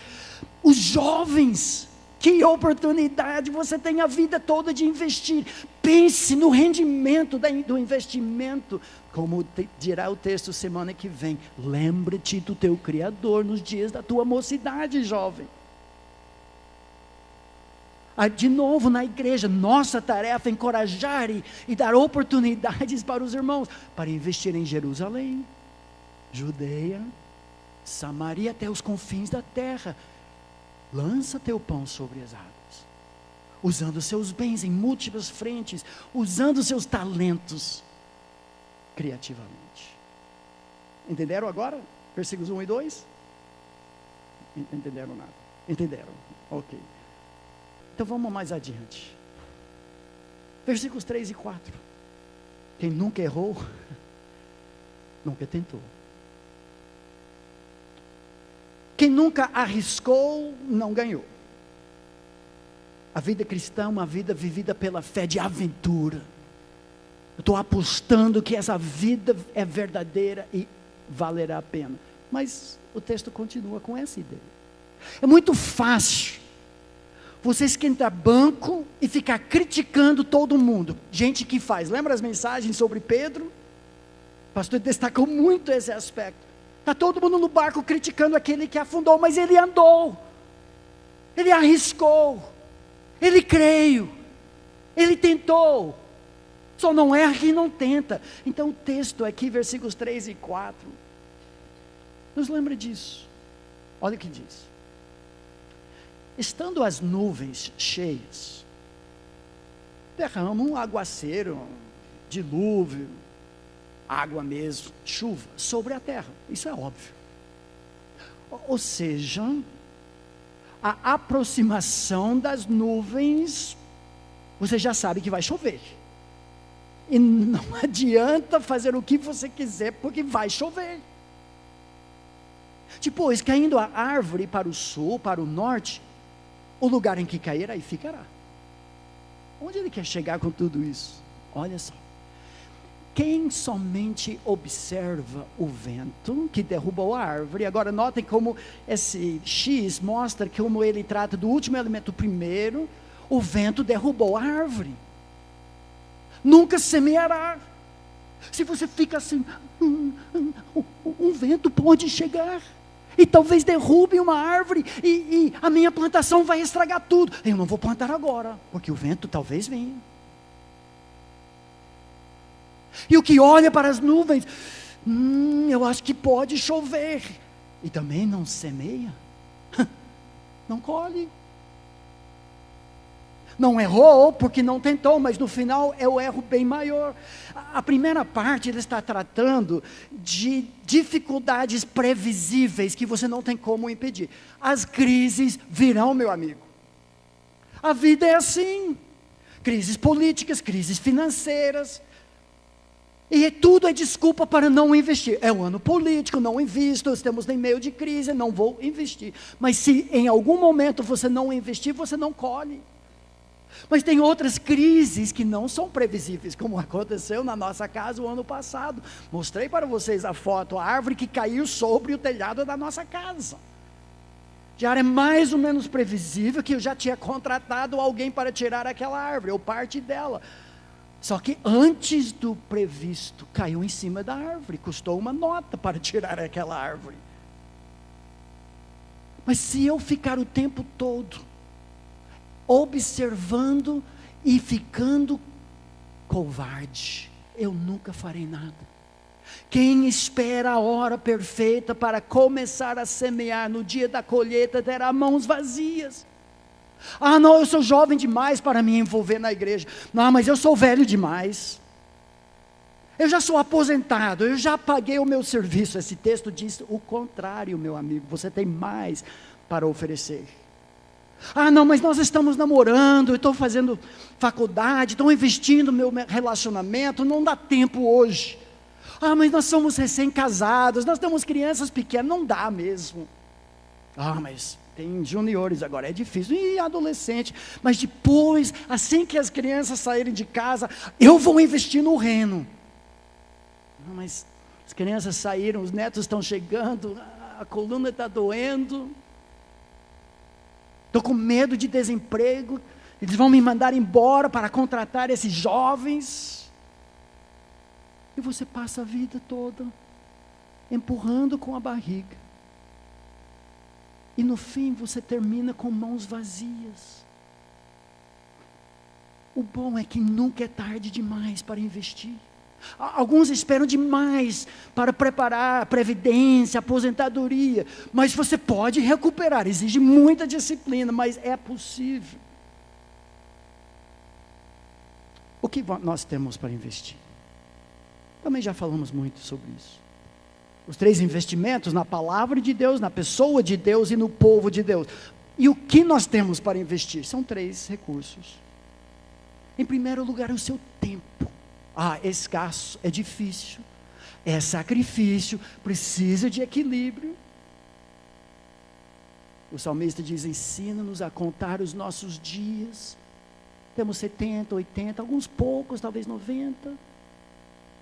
Os jovens, que oportunidade, você tem a vida toda de investir. Pense no rendimento do investimento, como dirá o texto semana que vem. Lembra-te do teu Criador nos dias da tua mocidade, jovem. De novo na igreja, nossa tarefa é encorajar e dar oportunidades para os irmãos, para investir em Jerusalém, Judeia, Samaria, até os confins da terra. Lança teu pão sobre as águas, usando seus bens em múltiplas frentes, usando seus talentos criativamente. Entenderam agora? Versículos 1 e 2? Entenderam nada? Entenderam, ok. Então vamos mais adiante. Versículos 3 e 4. Quem nunca errou, nunca tentou. Quem nunca arriscou, não ganhou. A vida cristã é uma vida vivida pela fé de aventura. Eu estou apostando que essa vida é verdadeira e valerá a pena. Mas o texto continua com essa ideia. É muito fácil você esquentar banco e ficar criticando todo mundo. Gente que faz. Lembra as mensagens sobre Pedro? O pastor destacou muito esse aspecto. Está todo mundo no barco criticando aquele que afundou, mas ele andou. Ele arriscou. Ele creio. Ele tentou. Só não erra quem não tenta. Então o texto aqui, versículos 3 e 4, nos lembra disso. Olha o que diz. Estando as nuvens cheias, derrama um aguaceiro, dilúvio, água mesmo, chuva, sobre a terra. Isso é óbvio. Ou seja, a aproximação das nuvens, você já sabe que vai chover. E não adianta fazer o que você quiser, porque vai chover. Depois, caindo a árvore para o sul, para o norte, o lugar em que cair, aí ficará. Onde ele quer chegar com tudo isso? Olha só. Quem somente observa o vento que derrubou a árvore, agora notem como esse X mostra como ele trata do último elemento. Primeiro, o vento derrubou a árvore. Nunca semeará. Se você fica assim, um vento pode chegar e talvez derrube uma árvore e a minha plantação vai estragar tudo. Eu não vou plantar agora, porque o vento talvez venha. E o que olha para as nuvens, eu acho que pode chover, e também não semeia, não colhe. Não errou porque não tentou, mas no final é o erro bem maior. A primeira parte ele está tratando de dificuldades previsíveis que você não tem como impedir. As crises virão, meu amigo. A vida é assim. Crises políticas, crises financeiras. E tudo é desculpa para não investir. É um ano político, não invisto, estamos em meio de crise, não vou investir. Mas se em algum momento você não investir, você não colhe. Mas tem outras crises que não são previsíveis, como aconteceu na nossa casa o ano passado. Mostrei para vocês a foto, a árvore que caiu sobre o telhado da nossa casa. Já era mais ou menos previsível que eu já tinha contratado alguém para tirar aquela árvore, ou parte dela. Só que antes do previsto, caiu em cima da árvore, custou uma nota para tirar aquela árvore. Mas se eu ficar o tempo todo observando e ficando covarde, eu nunca farei nada. Quem espera a hora perfeita para começar a semear no dia da colheita terá mãos vazias. Ah, não, eu sou jovem demais para me envolver na igreja. Não, mas eu sou velho demais. Eu já sou aposentado, eu já paguei o meu serviço. Esse texto diz o contrário, meu amigo. Você tem mais para oferecer. Ah, não, mas nós estamos namorando, eu estou fazendo faculdade, estou investindo no meu relacionamento, não dá tempo hoje. Ah, mas nós somos recém-casados, nós temos crianças pequenas, não dá mesmo. Ah, mas tem juniores agora, é difícil. E adolescente, mas depois, assim que as crianças saírem de casa, eu vou investir no reino. Ah, mas as crianças saíram, os netos estão chegando, a coluna está doendo. Estou com medo de desemprego, eles vão me mandar embora para contratar esses jovens. E você passa a vida toda empurrando com a barriga. E no fim você termina com mãos vazias. O bom é que nunca é tarde demais para investir. Alguns esperam demais para preparar a previdência, a aposentadoria. Mas você pode recuperar, exige muita disciplina, mas é possível. O que nós temos para investir? Também já falamos muito sobre isso. Os 3 investimentos na palavra de Deus, na pessoa de Deus e no povo de Deus. E o que nós temos para investir? São 3 recursos. Em primeiro lugar, o seu tempo. É escasso, é difícil, é sacrifício, precisa de equilíbrio. O salmista diz: ensina-nos a contar os nossos dias. Temos 70, 80, alguns poucos, talvez 90.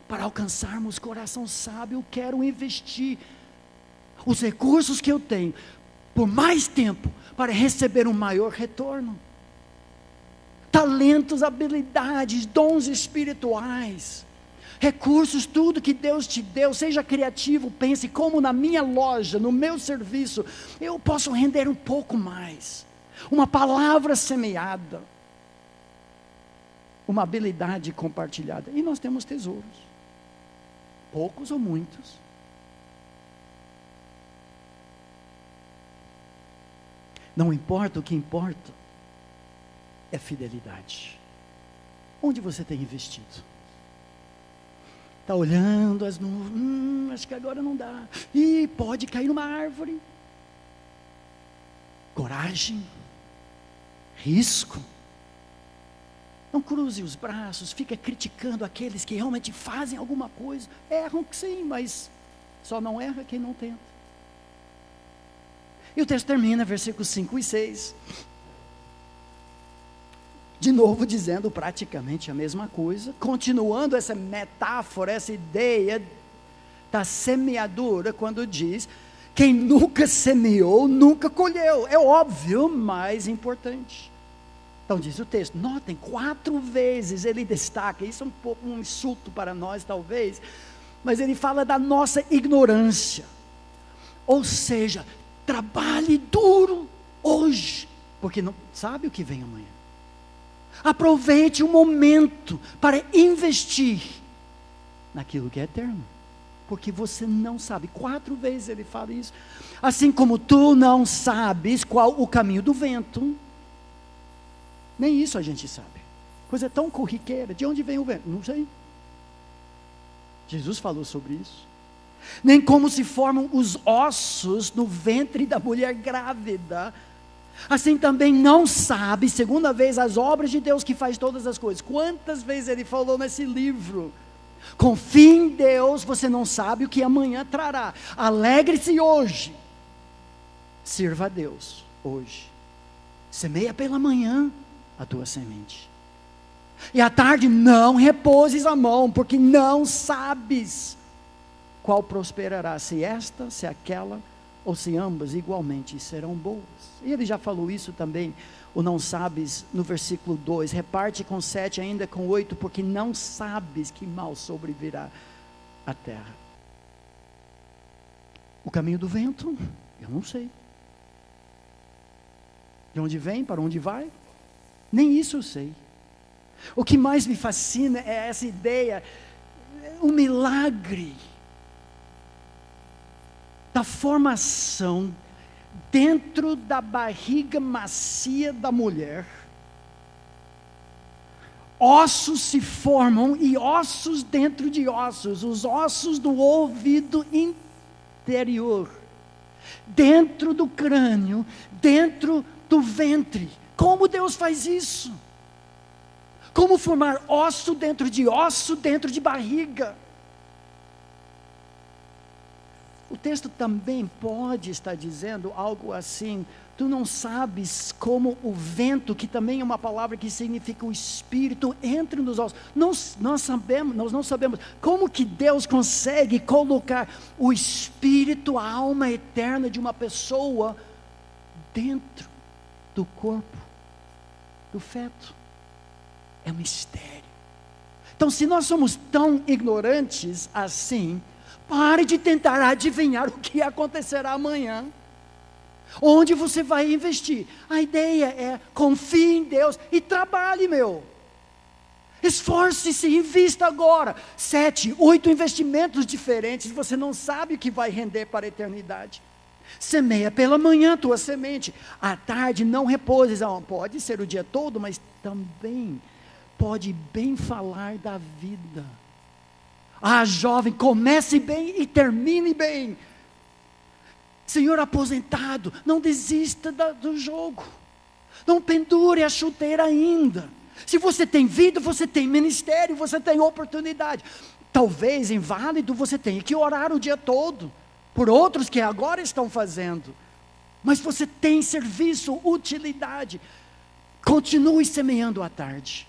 Para alcançarmos coração sábio, eu quero investir os recursos que eu tenho por mais tempo para receber um maior retorno. Talentos, habilidades, dons espirituais, recursos, tudo que Deus te deu, seja criativo, pense como na minha loja, no meu serviço, eu posso render um pouco mais. Uma palavra semeada, uma habilidade compartilhada. E nós temos tesouros, poucos ou muitos. Não importa, o que importa é fidelidade. Onde você tem investido? Está olhando as nuvens, acho que agora não dá. E pode cair numa árvore. Coragem, risco. Não cruze os braços, fica criticando aqueles que realmente fazem alguma coisa. Erram sim, mas só não erra quem não tenta. E o texto termina, versículos 5 e 6. De novo dizendo praticamente a mesma coisa, continuando essa metáfora, essa ideia da semeadura, quando diz: quem nunca semeou, nunca colheu. É óbvio, mas importante. Então diz o texto, notem, 4 vezes ele destaca, isso é um pouco um insulto para nós talvez, mas ele fala da nossa ignorância. Ou seja, trabalhe duro hoje, porque não sabe o que vem amanhã. Aproveite o momento para investir naquilo que é eterno, porque você não sabe. 4 vezes ele fala isso. Assim como tu não sabes qual o caminho do vento, nem isso a gente sabe. Coisa tão corriqueira. De onde vem o vento? Não sei. Jesus falou sobre isso. Nem como se formam os ossos no ventre da mulher grávida. Assim também não sabe, segunda vez, as obras de Deus que faz todas as coisas. Quantas vezes ele falou nesse livro? Confie em Deus, você não sabe o que amanhã trará. Alegre-se hoje. Sirva a Deus hoje. Semeia pela manhã a tua semente. E à tarde não repouses a mão, porque não sabes qual prosperará, se esta, se aquela ou se ambas igualmente serão boas. E ele já falou isso também, o não sabes, no versículo 2, reparte com 7, ainda com 8, porque não sabes que mal sobrevirá à terra. O caminho do vento, eu não sei. De onde vem, para onde vai, nem isso eu sei. O que mais me fascina é essa ideia, o milagre da formação dentro da barriga macia da mulher. Ossos se formam e ossos dentro de ossos, os ossos do ouvido interior, dentro do crânio, dentro do ventre. Como Deus faz isso? Como formar osso dentro de barriga? O texto também pode estar dizendo algo assim: tu não sabes como o vento, que também é uma palavra que significa o espírito, entra nos ossos. Nós não sabemos como que Deus consegue colocar o espírito, a alma eterna de uma pessoa dentro do corpo do feto. É um mistério. Então, se nós somos tão ignorantes assim, pare de tentar adivinhar o que acontecerá amanhã. Onde você vai investir? A ideia é: confie em Deus e trabalhe, meu. Esforce-se, invista agora. 7, 8 investimentos diferentes, você não sabe o que vai render para a eternidade. Semeia pela manhã tua semente, à tarde não repouses. Pode ser o dia todo, mas também pode bem falar da vida. Jovem, comece bem e termine bem. Senhor aposentado, não desista do jogo. Não pendure a chuteira ainda. Se você tem vida, você tem ministério, você tem oportunidade. Talvez inválido você tenha que orar o dia todo por outros que agora estão fazendo. Mas você tem serviço, utilidade. Continue semeando à tarde.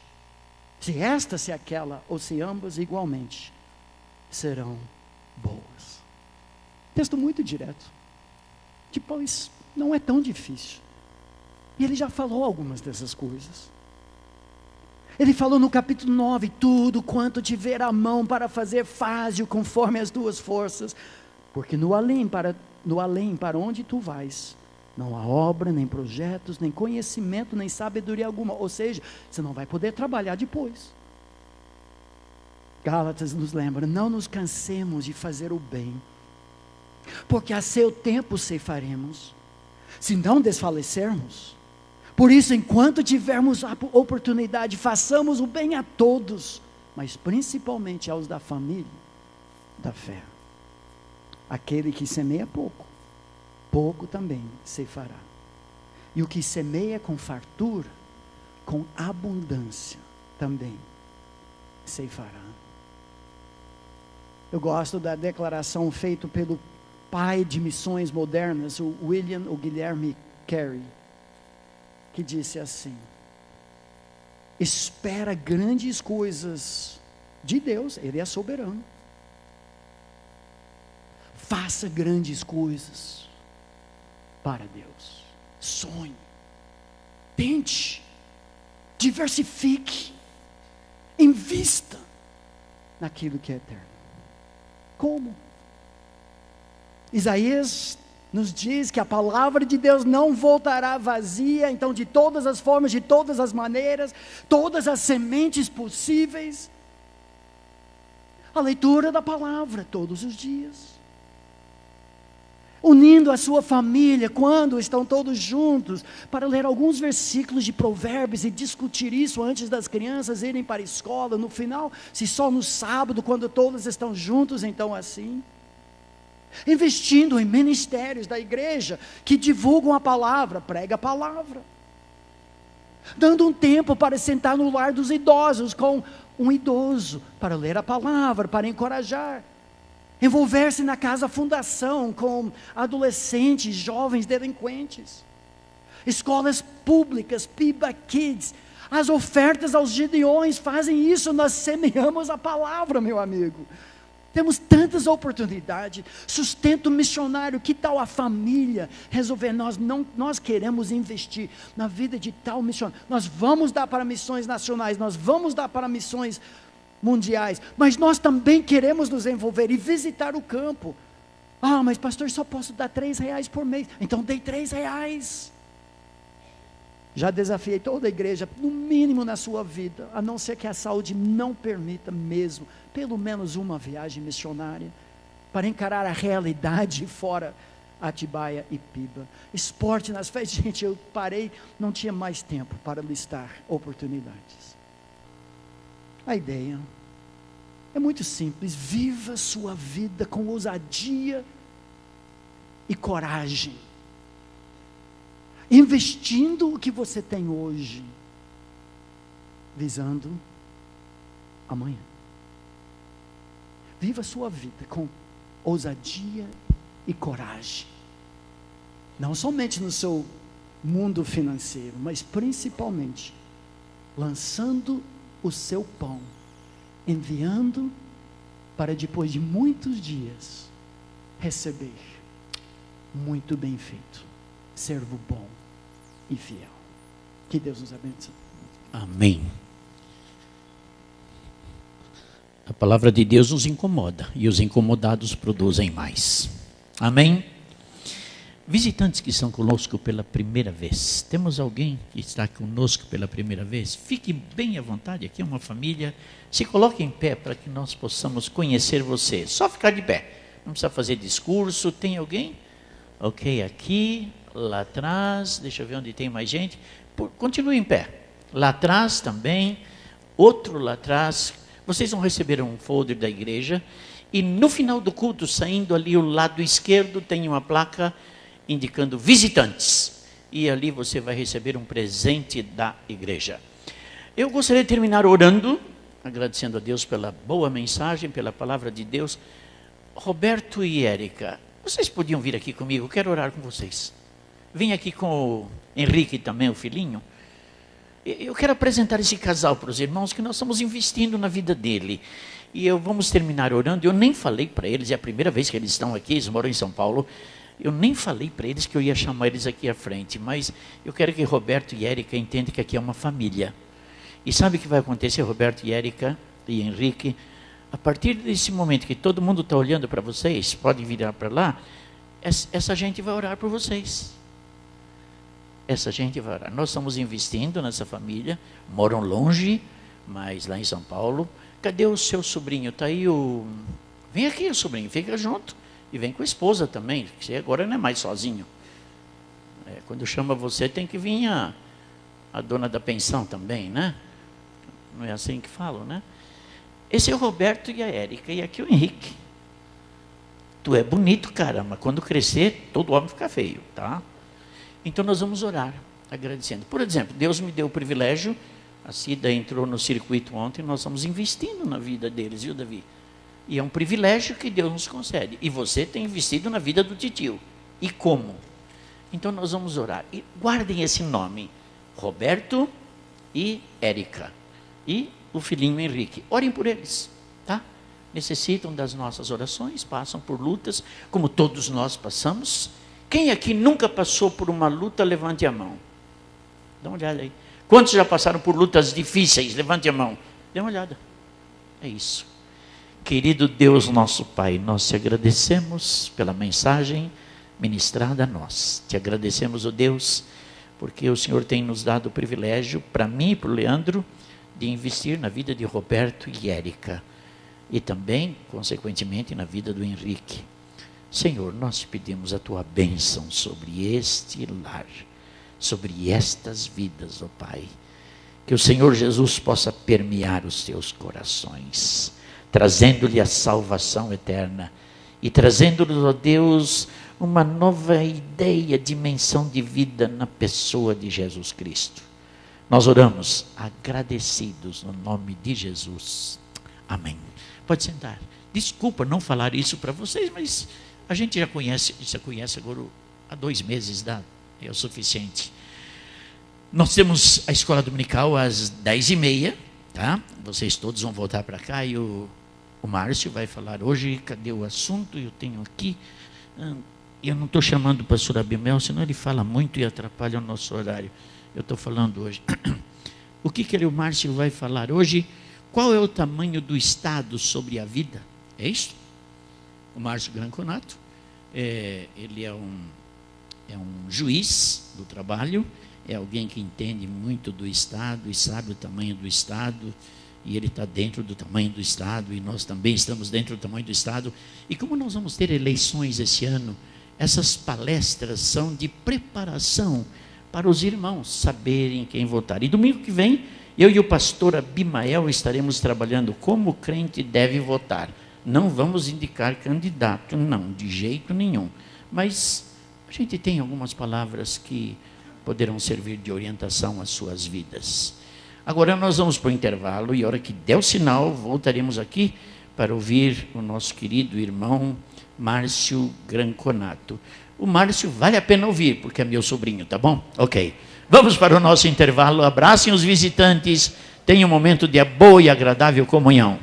Se esta, se aquela, ou se ambas igualmente serão boas. Texto muito direto. Depois, não é tão difícil. E ele já falou algumas dessas coisas. Ele falou no capítulo 9, tudo quanto tiver a mão para fazer, faze-o conforme as tuas forças, porque no além para onde tu vais, não há obra, nem projetos, nem conhecimento, nem sabedoria alguma. Ou seja, você não vai poder trabalhar depois. Gálatas nos lembra: não nos cansemos de fazer o bem, porque a seu tempo ceifaremos, se não desfalecermos. Por isso, enquanto tivermos a oportunidade, façamos o bem a todos, mas principalmente aos da família da fé. Aquele que semeia pouco, pouco também ceifará. E o que semeia com fartura, com abundância também ceifará. Eu gosto da declaração feita pelo pai de missões modernas, o Guilherme Carey, que disse assim: espera grandes coisas de Deus, Ele é soberano. Faça grandes coisas para Deus. Sonhe, tente, diversifique, invista naquilo que é eterno. Como? Isaías nos diz que a palavra de Deus não voltará vazia. Então, de todas as formas, de todas as maneiras, todas as sementes possíveis, a leitura da palavra todos os dias, unindo a sua família, quando estão todos juntos, para ler alguns versículos de Provérbios e discutir isso antes das crianças irem para a escola. No final, se só no sábado, quando todos estão juntos, então assim. Investindo em ministérios da igreja que divulgam a palavra, prega a palavra. Dando um tempo para sentar no lar dos idosos com um idoso, para ler a palavra, para encorajar. Envolver-se na casa fundação com adolescentes, jovens delinquentes. Escolas públicas, Piba Kids. As ofertas aos Gideões fazem isso, nós semeamos a palavra, meu amigo. Temos tantas oportunidades, sustento missionário, que tal a família resolver? Nós queremos investir na vida de tal missionário, nós vamos dar para missões nacionais, nós vamos dar para missões mundiais, mas nós também queremos nos envolver e visitar o campo. Ah, mas pastor, só posso dar R$3 por mês, então dei R$3. Já desafiei toda a igreja, no mínimo na sua vida, a não ser que a saúde não permita mesmo, pelo menos uma viagem missionária, para encarar a realidade fora Atibaia e Piba. Esporte nas festas, gente, eu parei, não tinha mais tempo para listar oportunidades. A ideia é muito simples: viva sua vida com ousadia e coragem, investindo o que você tem hoje, visando amanhã. Viva a sua vida com ousadia e coragem, não somente no seu mundo financeiro, mas principalmente lançando o seu pão, enviando para depois de muitos dias receber. Muito bem feito, servo bom e fiel. Que Deus nos abençoe. Amém. A palavra de Deus nos incomoda e os incomodados produzem mais. Amém? Visitantes que estão conosco pela primeira vez. Temos alguém que está conosco pela primeira vez? Fique bem à vontade, aqui é uma família. Se coloque em pé para que nós possamos conhecer você. Só ficar de pé, não precisa fazer discurso. Tem alguém? Ok, aqui, lá atrás, deixa eu ver onde tem mais gente. Continue em pé. Lá atrás também, outro lá atrás. Vocês vão receber um folder da igreja e no final do culto, saindo ali o lado esquerdo, tem uma placa indicando visitantes. E ali você vai receber um presente da igreja. Eu gostaria de terminar orando, agradecendo a Deus pela boa mensagem, pela palavra de Deus. Roberto e Érica, vocês podiam vir aqui comigo? Eu quero orar com vocês. Vim aqui com o Henrique também, o filhinho. Eu quero apresentar esse casal para os irmãos, que nós estamos investindo na vida dele. E vamos terminar orando. Eu nem falei para eles, é a primeira vez que eles estão aqui, eles moram em São Paulo. Eu nem falei para eles que eu ia chamar eles aqui à frente, mas eu quero que Roberto e Érica entendam que aqui é uma família. E sabe o que vai acontecer, Roberto e Érica e Henrique? A partir desse momento que todo mundo está olhando para vocês, podem virar para lá, essa gente vai orar por vocês. Essa gente vai orar. Nós estamos investindo nessa família, moram longe, mas lá em São Paulo. Cadê o seu sobrinho? Está aí o... Vem aqui, sobrinho, fica junto. E vem com a esposa também, porque você agora não é mais sozinho. Quando chama você, tem que vir a dona da pensão também, né? Não é assim que falam, né? Esse é o Roberto e a Érica, e aqui o Henrique. Tu é bonito, cara, mas quando crescer, todo homem fica feio, tá? Então nós vamos orar, agradecendo. Por exemplo, Deus me deu o privilégio, a Cida entrou no circuito ontem, nós estamos investindo na vida deles, viu, Davi? E é um privilégio que Deus nos concede. E você tem investido na vida do titio. E como? Então nós vamos orar. E guardem esse nome, Roberto e Érica. E o filhinho Henrique. Orem por eles, tá? Necessitam das nossas orações, passam por lutas, como todos nós passamos. Quem aqui nunca passou por uma luta, levante a mão. Dá uma olhada aí. Quantos já passaram por lutas difíceis? Levante a mão. Dê uma olhada. É isso. Querido Deus, nosso Pai, nós te agradecemos pela mensagem ministrada a nós. Te agradecemos, ó Deus, porque o Senhor tem nos dado o privilégio, para mim e para o Leandro, de investir na vida de Roberto e Érica. E também, consequentemente, na vida do Henrique. Senhor, nós te pedimos a tua bênção sobre este lar, sobre estas vidas, ó Pai. Que o Senhor Jesus possa permear os teus corações, trazendo-lhe a salvação eterna e trazendo-lhes, ó Deus, uma nova ideia, dimensão de vida na pessoa de Jesus Cristo. Nós oramos agradecidos no nome de Jesus. Amém. Pode sentar. Desculpa não falar isso para vocês, mas a gente já conhece agora há 2 meses, é o suficiente. Nós temos a escola dominical às 10h30, tá? Vocês todos vão voltar para cá e o O Márcio vai falar hoje. Cadê o assunto? Eu tenho aqui. Eu não estou chamando o pastor Abimel, senão ele fala muito e atrapalha o nosso horário. Eu estou falando hoje. O que o Márcio vai falar hoje? Qual é o tamanho do Estado sobre a vida? É isso? O Márcio Granconato, ele é um juiz do trabalho, é alguém que entende muito do Estado e sabe o tamanho do Estado, e ele está dentro do tamanho do Estado, e nós também estamos dentro do tamanho do Estado. E como nós vamos ter eleições esse ano, essas palestras são de preparação para os irmãos saberem quem votar. E domingo que vem, eu e o pastor Abimael estaremos trabalhando como o crente deve votar. Não vamos indicar candidato, não, de jeito nenhum. Mas a gente tem algumas palavras que poderão servir de orientação às suas vidas. Agora nós vamos para o intervalo e a hora que der o sinal, voltaremos aqui para ouvir o nosso querido irmão Márcio Granconato. O Márcio vale a pena ouvir, porque é meu sobrinho, tá bom? Ok. Vamos para o nosso intervalo. Abracem os visitantes. Tenham um momento de boa e agradável comunhão.